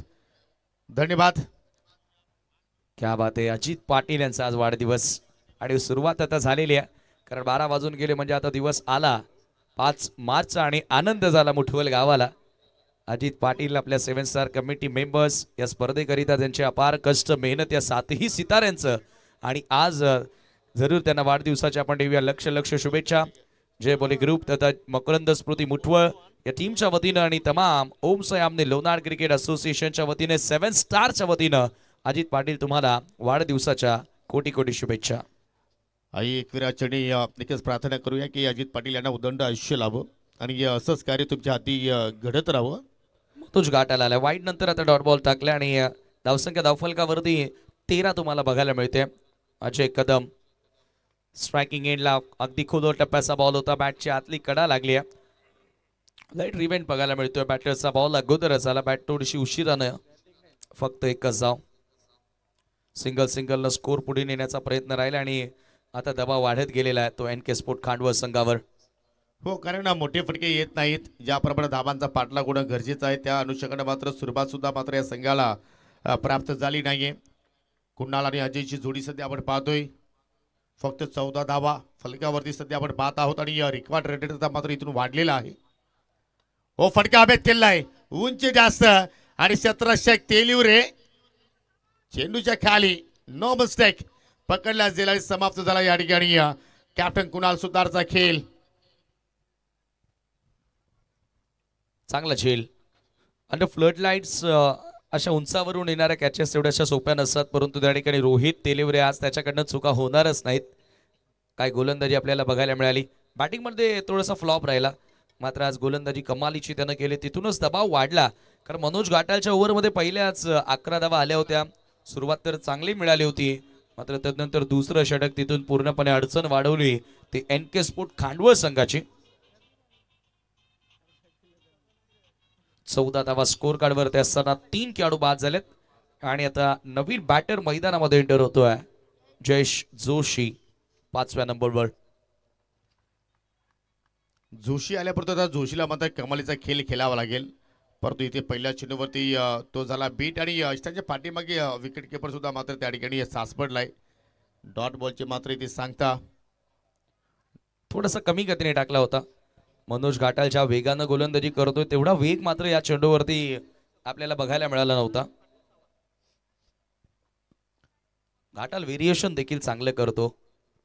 धन्यवाद. क्या बात आहे. अजित पाटील यांचा आज वाढदिवस आणि सुरुवात आता झालेली आहे, कारण 12 वाजून गेले म्हणजे आता दिवस आला 5 मार्चचा आणि आनंद झाला मुठवल गावाला. अजित पाटील आपल्या 7 स्टार कमिटी मेंबर्स या स्पर्धेकरिता त्यांचे अपार कष्ट मेहनत या 7ही सिताऱ्यांचं आणि आज जरूर त्यांना वाढदिवसाच्या आपण देऊया लक्ष लक्ष शुभेच्छा. जय बोले ग्रुप तथा मकरंद स्मृती मुठवळ या टीमच्या वतीनं आणि तमाम ओम सयामने लोणार क्रिकेट असोसिएशनच्या वतीने 7 स्टारच्या वतीनं अजित पाटील तुम्हाला वाढदिवसाच्या कोटी कोटी शुभेच्छा. आई एकविरा चढी एकच प्रार्थना करूया की अजित पाटील यांना उदंड आयुष्य लाभो आणि असंच कार्य तुमच्या हाती घडत राहावं. तुझ गाठाला आलाय वाईट नंतर आता डॉट बॉल टाकला आणि धावसंख्या धावफलकावरती 13 तुम्हाला बघायला मिळते. अजय कदम स्ट्रायकिंग एंडला अगदी खोदो टप्प्याचा बॉल होता, बॅटची आतली कडा लागली आहे. लाईट रिव्हेंट बघायला मिळतोय. बॅटरचा बॉल अगोदरच आला, बॅट थोडीशी उशिरानं, फक्त एकच धाव. सिंगल स्कोर पुढे नेण्याचा प्रयत्न राहिला आणि आता दबाव वाढत गेलेला आहे तो NK स्पोर्ट खांडवा संघावर. हो, कारण मोठे फटके येत नाहीत. ज्याप्रमाणे धाबांचा पाठलाग होणं गरजेचं आहे त्या अनुषंगाने मात्र सुरुवात सुद्धा मात्र या संघाला प्राप्त झाली नाहीये. कुणाल आणि अजयची जोडी सध्या आपण पाहतोय, फक्त 14 धावा फलकावरती सध्या आपण पाहत आहोत आणि रिक्वायर्ड रेटेड मात्र इथून वाढलेला आहे. हो, फटका हवेत केलाय, उंची जास्त आणि 17 तेलिवरे चेंडूच्या खाली, नो मिस्टेक, पकडला गेला आणि समाप्त झाला या ठिकाणी कॅप्टन कुणाल सुतारचा खेळ. चांगला झेल. अंडर फ्लड लाईट्स अशा उंचावरून येणाऱ्या कॅचेस तेवढ्याशा सोप्या नसतात, परंतु त्या ठिकाणी रोहित तेलिवरे आज त्याच्याकडनं चुका होणारच नाहीत. काय गोलंदाजी आपल्याला बघायला मिळाली. बॅटिंगमध्ये थोडासा फ्लॉप राहिला, मात्र आज गोलंदाजी कमालीची त्यानं केली. तिथूनच दबाव वाढला, कारण मनोज घाटालच्या ओव्हरमध्ये पहिल्याच 11 धावा आल्या होत्या. सुरुवात तर चांगली मिळाली होती, मात्र त्यानंतर दुसरं षटक तिथून पूर्णपणे अडचण वाढवली ते NK स्पोर्ट खांडवा संघाची. 14 धावा स्कोर कार्डवरती असताना 3 खेळाडू बाद झालेत आणि आता नवीन बॅटर मैदानामध्ये एंटर होतोय जयेश जोशी 5व्या नंबरवर. जोशी आल्यापर्यंत आता जोशीला मात्र कमालीचा खेळ खेळावा लागेल, परंतु इथे पहिल्या चेंडूवरती तो झाला बीट आणि त्याच्या पाठीमागे विकेट किपर सुद्धा मात्र त्या ठिकाणी सास पडलाय. डॉट बॉलची मात्र इथे सांगता थोडासा कमी गतीने टाकला होता. मनोज घाटाल ज्या वेगानं गोलंदाजी करतोय तेवढा वेग मात्र या चेंडूवरती आपल्याला बघायला मिळाला नव्हता. घाटाल व्हेरिएशन देखील चांगलं करतो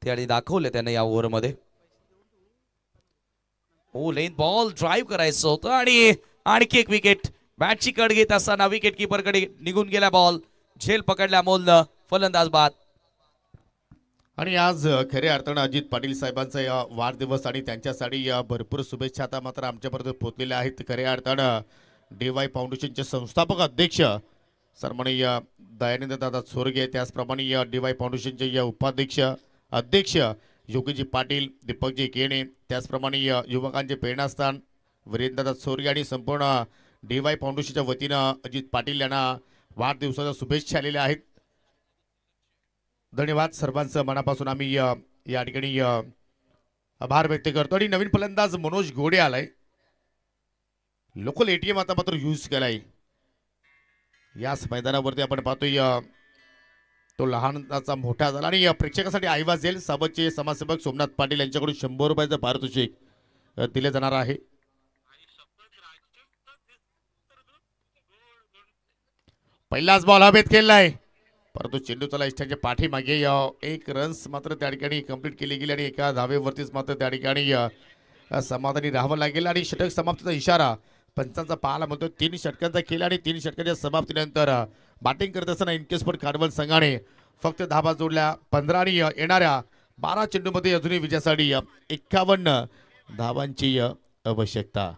ते आणि दाखवले त्याने या ओव्हरमध्ये. ओ लेन बॉल ड्राईव्ह करायचं होतं आणि आणखी एक विकेट. बॅटची कड घेत असताना विकेट किपरकडे निघून गेला बॉल. झेल पकडल्या अमोलनं, फलंदाज बाद. आणि आज खऱ्या अर्थानं अजित पाटील साहेबांचा या वाढदिवस आणि त्यांच्यासाठी या भरपूर शुभेच्छा आता मात्र आमच्यापर्यंत पोहोचलेल्या आहेत. खऱ्या अर्थानं DY फाउंडेशनचे संस्थापक अध्यक्ष सन्माननीय दयानंद दादा चोरगे, त्याचप्रमाणे या DY फाउंडेशनचे या उपाध्यक्ष अध्यक्ष योगीजी पाटील, दीपकजी केणे, त्याचप्रमाणे युवकांचे प्रेरणास्थान वीरेंद्रदादा चोरगे आणि संपूर्ण DY फाउंडेशनच्या वतीनं अजित पाटील यांना वाढदिवसाच्या शुभेच्छा आलेल्या आहेत. धन्यवाद सर्वांचं मनापासून आम्ही या ठिकाणी आभार व्यक्त करतो. आणि नवीन फलंदाज मनोज घोडे आलाय. लोकल एटीएम आता मात्र यूज केलाय. याच मैदानावरती आपण पाहतोय तो लहानाचा मोठा झाला. आणि प्रेक्षकासाठी आईवाज येईल. साबतचे समाजसेवक सोमनाथ पाटील यांच्याकडून 100 रुपयाचं पारितोषिक दिले जाणार आहे. पहिलाच बॉल हवेत खेळलाय, परंतु चेंडू चला इष्टांच्या पाठीमागे. एक रन्स मात्र त्या ठिकाणी कंप्लीट केली गेली आणि एका धावेवरतीच मात्र त्या ठिकाणी समाधानी राहावं लागेल. आणि षटक समाप्तीचा इशारा पंचांचा पाहायला म्हणतो. 3 षटकांचा खेळ आणि 3 षटकांच्या समाप्तीनंतर बॅटिंग करत असताना इनकेस्पोर्ट कार्निवल संघाने फक्त धाबा जोडल्या 15 आणि येणाऱ्या 12 चेंडूमध्ये अजूनही विजयासाठी 51 धावांची आवश्यकता.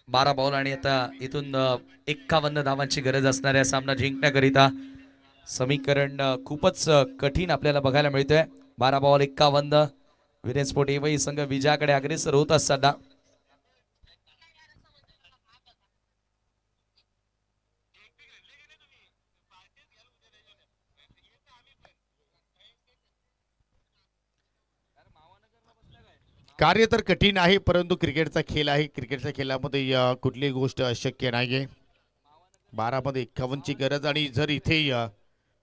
12 बॉल आणि आता इथून 51 धावांची गरज असणाऱ्या सामना जिंकण्याकरिता समीकरण खूपच कठीण आपल्याला बघायला मिळतंय. 12 बॉल 51. विरेन स्पोर्ट एवई संघ विजयाकडे अग्रेसर होत असताना कार्य तर कठीण आहे, परंतु क्रिकेटचा खेळ आहे. क्रिकेटच्या खेळामध्ये कुठलीही गोष्ट अशक्य नाहीये. 12 मध्ये 51 ची गरज. आणि जर इथे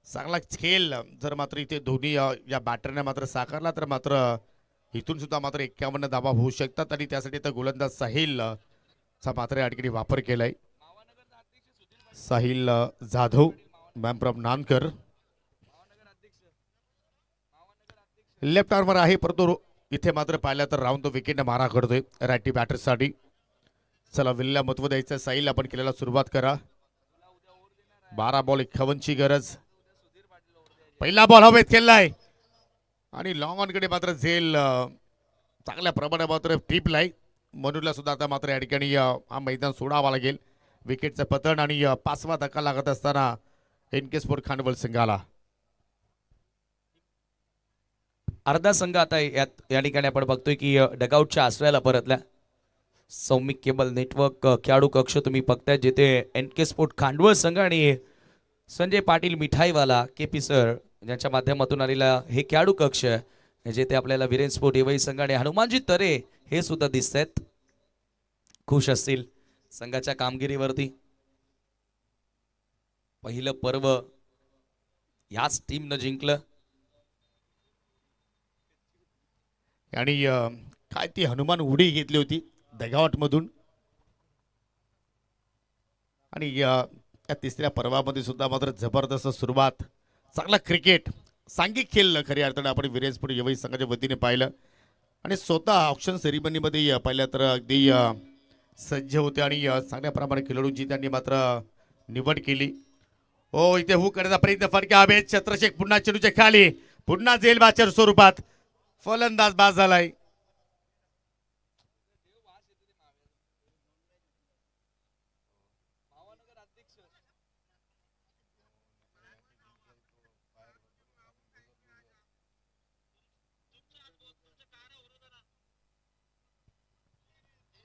चांगला खेळ जर मात्र इथे दोन्ही या बॅटरने मात्र साकारला तर मात्र इथून सुद्धा मात्र 51 धावा होऊ शकतात. आणि त्यासाठी तर गोलंदाज साहिल चा मात्र या ठिकाणी वापर केलाय. Sahil Jadhav man from Nankar left armer आहे, परंतु इथे मात्र पाहिलं तर राऊंड तो विकेट मारा करतोय रायटी बॅटरसाठी. चला विल्ला महत्व द्यायचं. साहिल आपण केलेला सुरुवात करा. 12 बॉल 51 ची गरज. पहिला बॉल हवेत खेळलाय आणि लॉंग ऑन कडे मात्र झेल चांगल्या प्रमाणात मात्र टिपलाय. मनूरला सुद्धा आता मात्र या ठिकाणी हा मैदान सोडावा लागेल. विकेटचं पतन आणि 5वा धक्का लागत असताना इनकेस्पोर्ट खानवल संघाला. अर्धा संघ आता या ठिकाणी आपण बघतोय की डगआउटच्या आश्रयाला परतल्या. सौमिक केबल नेटवर्क खेळाडू कक्ष तुम्ही बघताय, जिथे एनके स्पोर्ट खांडवळ संघ आणि संजय पाटील मिठाईवाला केपी सर यांच्या माध्यमातून आलेला हे खेळाडू कक्ष, जिथे आपल्याला विरेन स्पोर्ट एवई संघ आणि हनुमानजी तरे हे सुद्धा दिसत आहेत. खुश असतील संघाच्या कामगिरीवरती. पहिलं पर्व याच टीमनं जिंकलं. आणि काय ती हनुमान उडी घेतली होती डगआउट मधून. आणि या तिसऱ्या पर्वामध्ये सुद्धा मात्र जबरदस्त सुरुवात. चांगला क्रिकेट सांघिक खेळलं खऱ्या अर्थानं आपण विरेन स्पोर्ट एवई संघाच्या वतीने पाहिलं. आणि स्वतः ऑप्शन सेरेमनीमध्ये पाहिलं तर अगदी सज्ज होते आणि चांगल्या प्रमाणे खेळाडूंची त्यांनी मात्र निवड केली. हो इथे हू करण्याचा प्रयत्न फटका हवेत. छत्रशेख पुन्हा चेंडूच्या खाली, पुन्हा जेल बाच्या स्वरूपात फलंदाज बाद झालाय.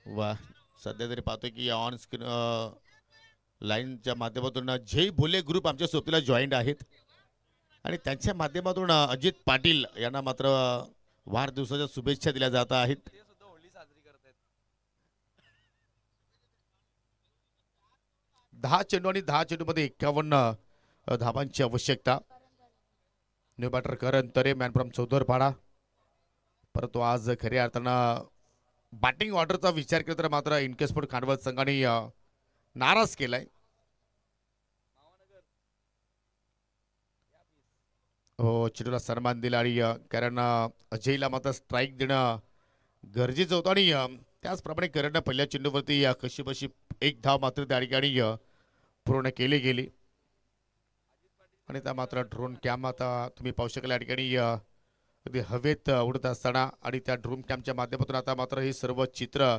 वा सध्या तरी पाहतोय की ऑन स्क्रीन लाईनच्या माध्यमातून जय भोले ग्रुप आमच्या सोबतीला जॉईंट आहेत. आणि त्यांच्या माध्यमातून अजित पाटील यांना मात्र वाढदिवसाच्या शुभेच्छा दिल्या जात आहेत. दहा चेंडू आणि 10 चेंडूमध्ये 51 धावांची आवश्यकता. New batter Karan Tare man from Chaudharpada. परंतु आज खऱ्या अर्थानं बॅटिंग ऑर्डरचा विचार केला तर मात्र इनकेस्पोर्ट खांडवल संघाने नाराज केलाय. हो चेंडूला सन्मान दिला आणि कारण अजयला मात्र स्ट्राईक देणं गरजेचं होतं. आणि त्याचप्रमाणे करणनं पहिल्या चेंडूवरती कशी बशी एक धाव मात्र त्या ठिकाणी पूर्ण केली गेली. आणि त्या मात्र ड्रोन कॅम आता तुम्ही पाहू शकाल या ठिकाणी अगदी हवेत उडत असताना. आणि त्या ड्रोन कॅमच्या माध्यमातून आता मात्र हे सर्व चित्र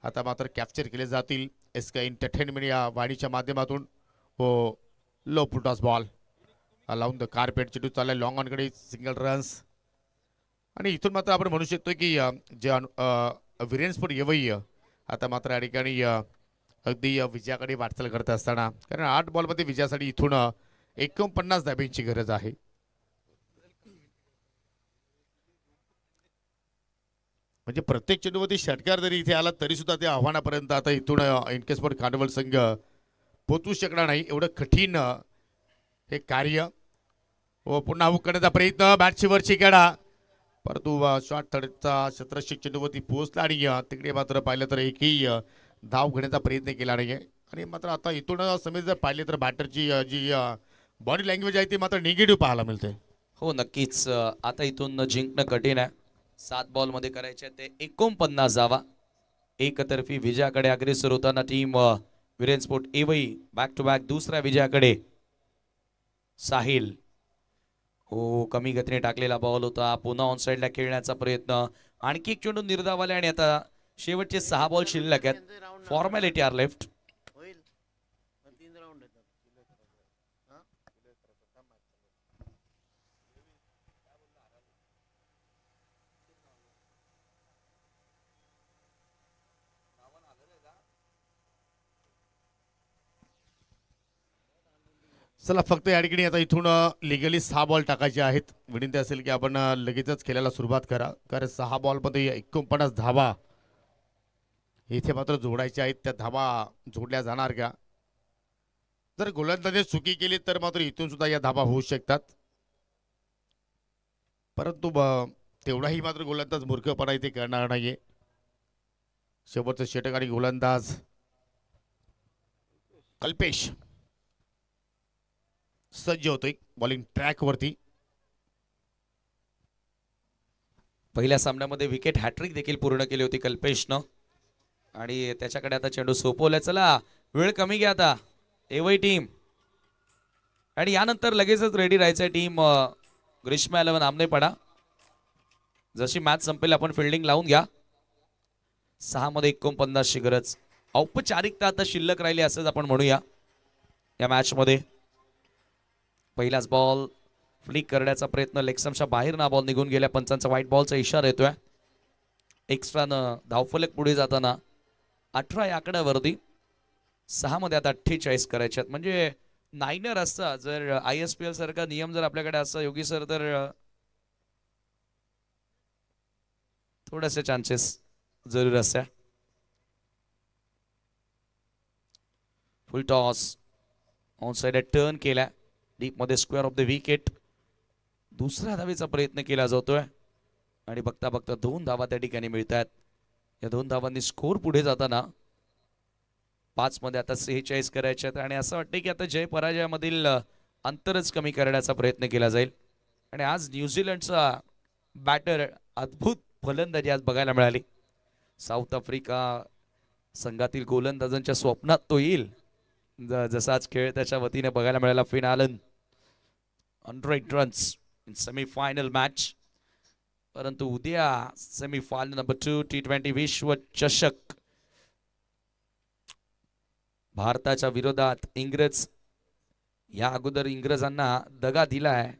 आता मात्र कॅप्चर केले जातील एसके एंटरटेनमेंट या वाणीच्या माध्यमातून. हो लो फुटॉस बॉल लावून द कार्पेट. चेंडू चाललाय लॉंग ऑनकडे, सिंगल रन्स. आणि इथून मात्र आपण म्हणू शकतो की जे विरेन स्पोर्ट एवई आता मात्र या ठिकाणी अगदी विजयाकडे वाटचाल करत असताना, कारण 8 बॉलमध्ये विजयासाठी इथून 49 धाब्यांची गरज आहे. म्हणजे प्रत्येक चेंडूवरती षटकार जरी इथे आला तरी सुद्धा त्या आव्हानापर्यंत आता इथून एनके स्पोर्ट खांडवल संघ पोचू शकणार नाही. एवढं कठीण हे कार्य. व पुन्हा हुक करण्याचा प्रयत्न, बॅटची वरची खेळा, परंतु शॉर्ट थर्डचा शतरक्षक चेंडूवरती पोहोचला आणि तिकडे मात्र पाहिलं तर एकही धाव घेण्याचा प्रयत्न केला नाही आहे. आणि मात्र आता इथून समीर जर पाहिले तर बॅटरची जी बॉडी लँग्वेज आहे ती मात्र निगेटिव्ह पाहायला मिळते. हो नक्कीच. आता इथून जिंकणं कठीण आहे. 7 बॉलमध्ये करायचे ते 49 धावा. एकतर्फी विजयाकडे अग्रेसर होताना टीम विरेन स्पोर्ट एवई बॅक टू बॅक दुसऱ्या विजयाकडे. साहिल हो कमी गतीने टाकलेला बॉल होता. पुन्हा ऑन साइडला खेळण्याचा प्रयत्न, आणखी एक चेंडू निर्धावाले आणि आता शेवटचे 6 बॉल शिल्लक आहेत. Formality are left. चला फक्त या ठिकाणी आता इथून लिगली 6 बॉल टाकायचे आहेत. विनंती असेल की आपण लगेचच खेळायला सुरुवात करा, कारण 6 बॉलमध्ये 49 धावा इथे मात्र जोडायच्या आहेत. त्या धावा जोडल्या जाणार का? जर गोलंदाजी चुकी केली तर मात्र इथून सुद्धा या धावा होऊ शकतात, परंतु तेवढाही मात्र गोलंदाज मूर्खपणा इथे करणार नाहीये. शेवटचं षटक आणि गोलंदाज कल्पेश सज्ज होतोय बॉलिंग ट्रॅक वरती. पहिल्या सामन्यामध्ये विकेट हॅट्रिक देखील पूर्ण केली होती कल्पेशनं आणि त्याच्याकडे आता चेंडू सोपवलाय. चला वेळ कमी घ्या आता एवई टीम, आणि यानंतर लगेचच रेडी राहायचंय टीम ग्रीष्मा 11 आमने पडा. जशी मॅच संपेल आपण फिल्डिंग लावून घ्या. 6 मध्ये 49 ची गरज. औपचारिकता आता शिल्लक राहिली असंच आपण म्हणूया या मॅच मध्ये. पहिलाच बॉल फ्लिक करण्याचा प्रयत्न, लेगस्टम्पच्या बाहेर ना बॉल निघून गेल्या. पंचांचा व्हाईट बॉलचा इशारा येतोय. एक्स्ट्रानं धावफलक पुढे जाताना 18 या आकड्यावरती. 6 मध्ये आता 48 करायचे आहेत. म्हणजे नाईनर असता जर ISPL सारखा नियम जर आपल्याकडे असता योगी सर, तर थोडेसे चान्सेस जरूर असत्या. फुल टॉस ऑन साइड टर्न केला डीप मध्ये, स्क्वेअर ऑफ द विकेट. दुसऱ्या धावेचा प्रयत्न केला जातोय आणि बघता बघता 2 धावा त्या ठिकाणी मिळत आहेत. या 2 धावांनी स्कोर पुढे जाताना 5 मध्ये आता 46 करायचे आहेत. आणि असं वाटतं की आता जय पराजयामधील अंतरच कमी करण्याचा प्रयत्न केला जाईल. आणि आज न्यूझीलंडचा बॅटर अद्भुत फलंदाजी आज बघायला मिळाली. साऊथ आफ्रिका संघातील गोलंदाजांच्या स्वप्नात तो येईल जसा आज खेळ त्याच्या वतीने बघायला मिळाला. फिन आलन 100 रन्स इन सेमीफायनल मॅच. परंतु उद्या सेमीफायनल नंबर 2 T20 विश्व चषक भारताच्या विरोधात इंग्रज. या अगोदर इंग्रजांना दगा दिलाय.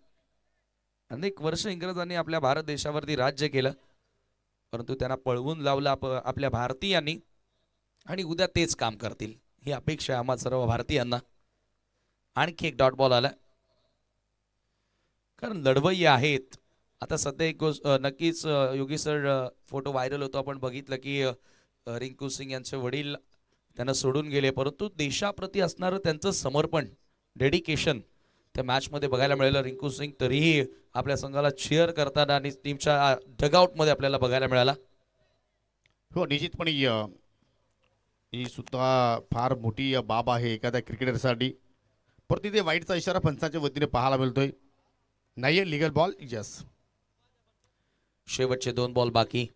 अनेक वर्ष इंग्रजांनी आपल्या भारत देशावरती राज्य केलं, परंतु त्यांना पळवून लावलं आपल्या भारतीयांनी, आणि उद्या तेच काम करतील ही अपेक्षा आहे आम्हा सर्व भारतीयांना. आणखी एक डॉट बॉल आला, कारण लढवय्ये आहेत. आता सध्या एक गोष्ट नक्कीच योगी सर फोटो व्हायरल होतो, आपण बघितलं की रिंकू सिंग यांचे वडील त्यांना सोडून गेले, परंतु देशाप्रती असणारं त्यांचं समर्पण, डेडिकेशन त्या मॅचमध्ये बघायला मिळालं. रिंकू सिंग तरीही आपल्या संघाला चीअर करताना आणि टीमच्या डगआउटमध्ये आपल्याला बघायला मिळाला. हो निश्चितपणे ही सुद्धा फार मोठी बाब आहे एखाद्या क्रिकेटरसाठी. पण तिथे वाईटचा इशारा पंचांच्या वतीने पाहायला मिळतोय. नाहीये लिगल बॉल. यस, शेवटचे 2 बॉल बाकी.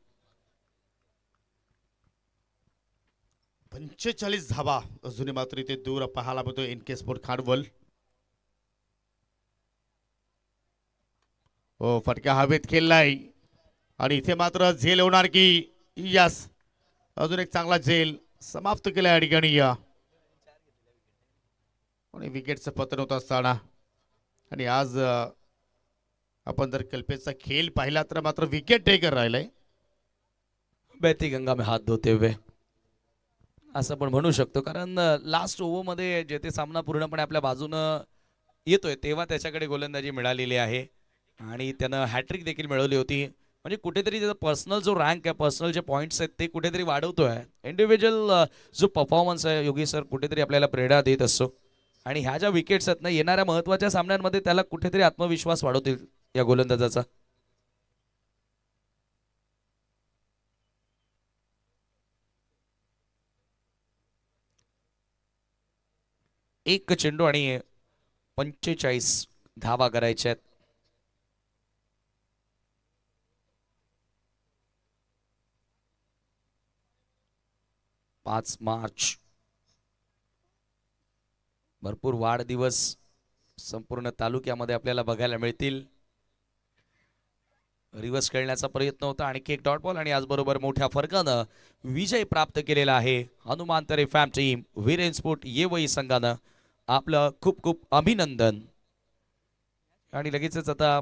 45 धावा अजूनही मात्र इथे दूर पाहायला मिळतोय एनके स्पोर्ट खांडवल. हो फटका हवेत खेळलाय आणि इथे मात्र झेल होणार की. यस, अजून एक चांगला झेल समाप्त केला या ठिकाणी. आणि विकेटचं पतन होत असताना, आणि आज आपण जर कल्पेशचा खेळ पाहिला तर मात्र विकेट टेकर राहिलाय. बहती गंगा में हाथ धोते हुए असं पण म्हणू शकतो, कारण लास्ट ओव्हरमध्ये जे ते सामना पूर्णपणे आपल्या बाजूनं येतोय तेव्हा त्याच्याकडे गोलंदाजी मिळालेली आहे आणि त्यानं हॅट्रिक देखील मिळवली होती. म्हणजे कुठेतरी त्याचा पर्सनल जो रँक आहे, पर्सनल जे पॉईंट्स आहेत ते कुठेतरी वाढवतोय. इंडिव्हिज्युअल जो परफॉर्मन्स आहे योगी सर कुठेतरी आपल्याला प्रेरणा देत असतो आणि ह्या ज्या विकेट्स आहेत ना, येणाऱ्या महत्त्वाच्या सामन्यांमध्ये त्याला कुठेतरी आत्मविश्वास वाढवतील या गोलंदाजाचा. एक चेंडू आणि 45 धावा करायच्या आहेत. 5 मार्च भरपूर वाढदिवस संपूर्ण तालुक्यामध्ये आपल्याला बघायला मिळतील. रिव्हर्स खेळण्याचा प्रयत्न होता आणि केक डॉट बॉल आणि याचबरोबर मोठ्या फरकानं विजय प्राप्त केलेला आहे हनुमान तरे फॅम टीम वीरेन स्पोर्ट येवई संघानं. आपलं खूप खूप अभिनंदन. आणि लगेचच आता